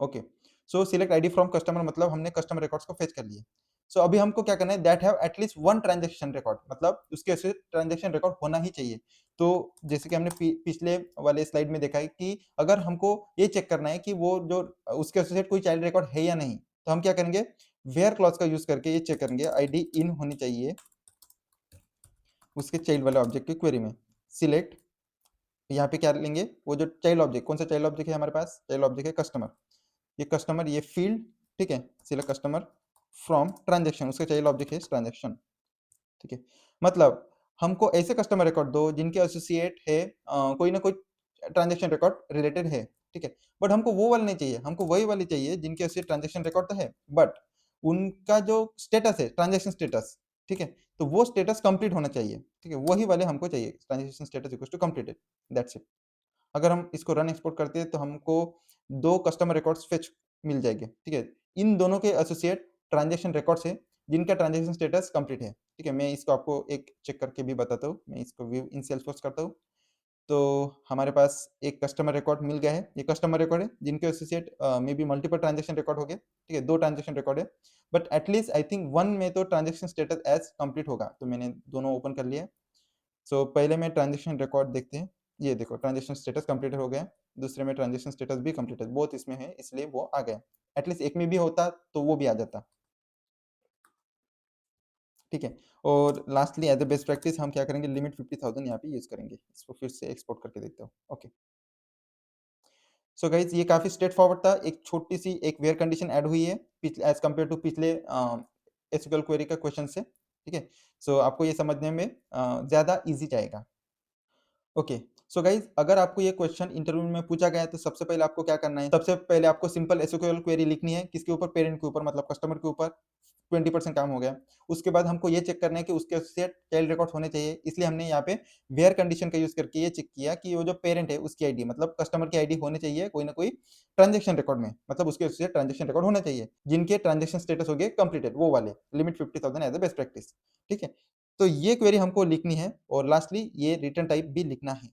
Okay, so select ID from customer मतलब हमने कस्टमर रिकॉर्ड्स को फेच कर लिए। सो अभी हमको क्या करना है, that have at least one transaction record, मतलब उसके से ट्रांजेक्शन रिकॉर्ड होना ही चाहिए। तो जैसे कि हमने पिछले वाले स्लाइड में देखा है कि अगर हमको ये चेक करना है कि वो जो उसके एसोसिएट कोई चाइल्ड रिकॉर्ड है या नहीं, तो हम क्या करेंगे, वेयर क्लॉज का यूज करके ये चेक करेंगे आईडी इन होनी चाहिए उसके चाइल्ड वाले ऑब्जेक्ट की क्वेरी में। सिलेक्ट, यहाँ पे क्या लेंगे, वो जो चाइल्ड ऑब्जेक्ट, कौन सा चाइल्ड ऑब्जेक्ट है हमारे पास, चाइल्ड ऑब्जेक्ट है कस्टमर। ये कस्टमर, ये फील्ड, ठीक है। सिलेक्ट कस्टमर फ्रॉम ट्रांजेक्शन, उसका चाइल्ड ऑब्जेक्ट है ट्रांजेक्शन, ठीक है। मतलब हमको ऐसे कस्टमर रिकॉर्ड दो जिनके एसोसिएट है कोई ना कोई ट्रांजेक्शन रिकॉर्ड रिलेटेड है, ठीक है। बट हमको वो वाले नहीं चाहिए, हमको वही वाली चाहिए जिनके एसोसिएट ट्रांजेक्शन रिकॉर्ड तो है, बट उनका जो स्टेटस है ट्रांजेक्शन स्टेटस, ठीक है, तो वो स्टेटस कंप्लीट होना चाहिए, ठीक है। वही वाले हमको चाहिए, transaction status equals to completed, that's it. अगर हम इसको रन एक्सपोर्ट करते हैं तो हमको 2 कस्टमर रिकॉर्ड्स फेच मिल जाएंगे, ठीक है। इन दोनों के एसोसिएट ट्रांजेक्शन रिकॉर्ड्स है जिनका ट्रांजेक्शन स्टेटस कंप्लीट है, ठीक है। मैं इसको आपको एक चेक करके भी बताता हूँ, मैं इसको व्यू इन सेल्सफोर्स करता हूँ। तो हमारे पास एक कस्टमर रिकॉर्ड मिल गया है, ये कस्टमर रिकॉर्ड है जिनके associate may be multiple transaction record हो गए, ठीक है। 2 ट्रांजेक्शन रिकॉर्ड है, बट एटलीस्ट आई थिंक 1 में तो ट्रांजेक्शन स्टेटस एज कंप्लीट होगा, तो मैंने दोनों ओपन कर लिया। सो पहले में ट्रांजेक्शन रिकॉर्ड देखते हैं, ये देखो ट्रांजेक्शन स्टेटस कंप्लीट हो गया। दूसरे में ट्रांजेक्शन स्टेटस भी कंप्लीटेड, बोथ इसमें है इसलिए वो आ गया। एटलीस्ट एक में भी होता तो वो भी आ जाता, ठीक है। और lastly as a best practice हम क्या करेंगे, लिमिट 50,000 यहाँ पे यूज करेंगे। इसको फिर से एक्सपोर्ट करके देखते हो। ओके, सो गाइज ये काफी स्ट्रेट फॉरवर्ड था, एक छोटी सी एक वेयर कंडीशन ऐड हुई है एज कम्पेयर टू पिछले एसक्यूएल क्वेरी का क्वेश्चन से, ठीक है। सो आपको ये समझने में ज्यादा इजी जाएगा। ओके, सो गाइज अगर आपको ये क्वेश्चन इंटरव्यू में पूछा गया है तो सबसे पहले आपको क्या करना है, सबसे पहले आपको सिंपल एसक्यूएल क्वेरी लिखनी है। किसके ऊपर, पेरेंट के ऊपर, मतलब कस्टमर के ऊपर। 20% काम हो गया। उसके बाद हमको ये चेक करना है कि उसके से चाइल्ड रिकॉर्ड होने चाहिए, इसलिए हमने यहाँ पे वेयर कंडीशन का यूज करके ये चेक किया कि वो जो पेरेंट है उसकी आईडी, मतलब कस्टमर की आईडी होनी चाहिए कोई ना कोई ट्रांजेक्शन रिकॉर्ड में, मतलब उसके से ट्रांजेक्शन रिकॉर्ड होना चाहिए जिनके ट्रांजेक्शन स्टेटस हो गए कंप्लीटेड, वो वाले। Limit 50,000 as a best practice, ठीक है। तो ये क्वेरी हमको लिखनी है और लास्टली ये रिटर्न टाइप भी लिखना है,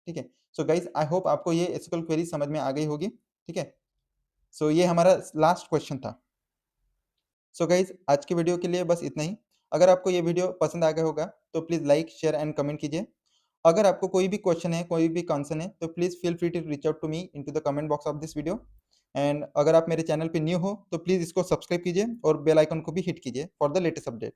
ठीक है। सो गाइज आई होप आपको ये एसक्यूएल क्वेरी समझ में आ गई होगी, ठीक है। सो ये हमारा लास्ट क्वेश्चन था। सो गाइज आज की वीडियो के लिए बस इतना ही। अगर आपको ये वीडियो पसंद आ गया होगा तो please like share and comment कीजिए। अगर आपको कोई भी क्वेश्चन है, कोई भी कंसर्न है, तो please feel free to reach out to me into the comment box of this video. And अगर आप मेरे चैनल पे न्यू हो तो प्लीज़ इसको सब्सक्राइब कीजिए और बेल आइकन को भी हिट कीजिए फॉर द लेटेस्ट अपडेट।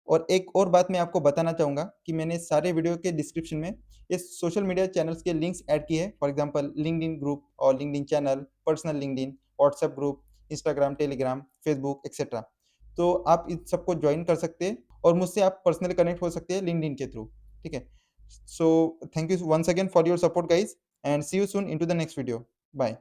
और एक और बात मैं आपको बताना चाहूँगा कि मैंने सारे वीडियो के डिस्क्रिप्शन में ये सोशल मीडिया चैनल्स के लिंक्स ऐड किए हैं। फॉर एग्जांपल लिंक्डइन ग्रुप और LinkedIn channel, personal LinkedIn, WhatsApp group, Instagram, Telegram, Facebook etcetera. तो आप इन सबको ज्वाइन कर सकते हैं और मुझसे आप पर्सनली कनेक्ट हो सकते हैं लिंक्डइन के थ्रू, ठीक है। So thank you once again for your support guys and see you soon into the next video. Bye.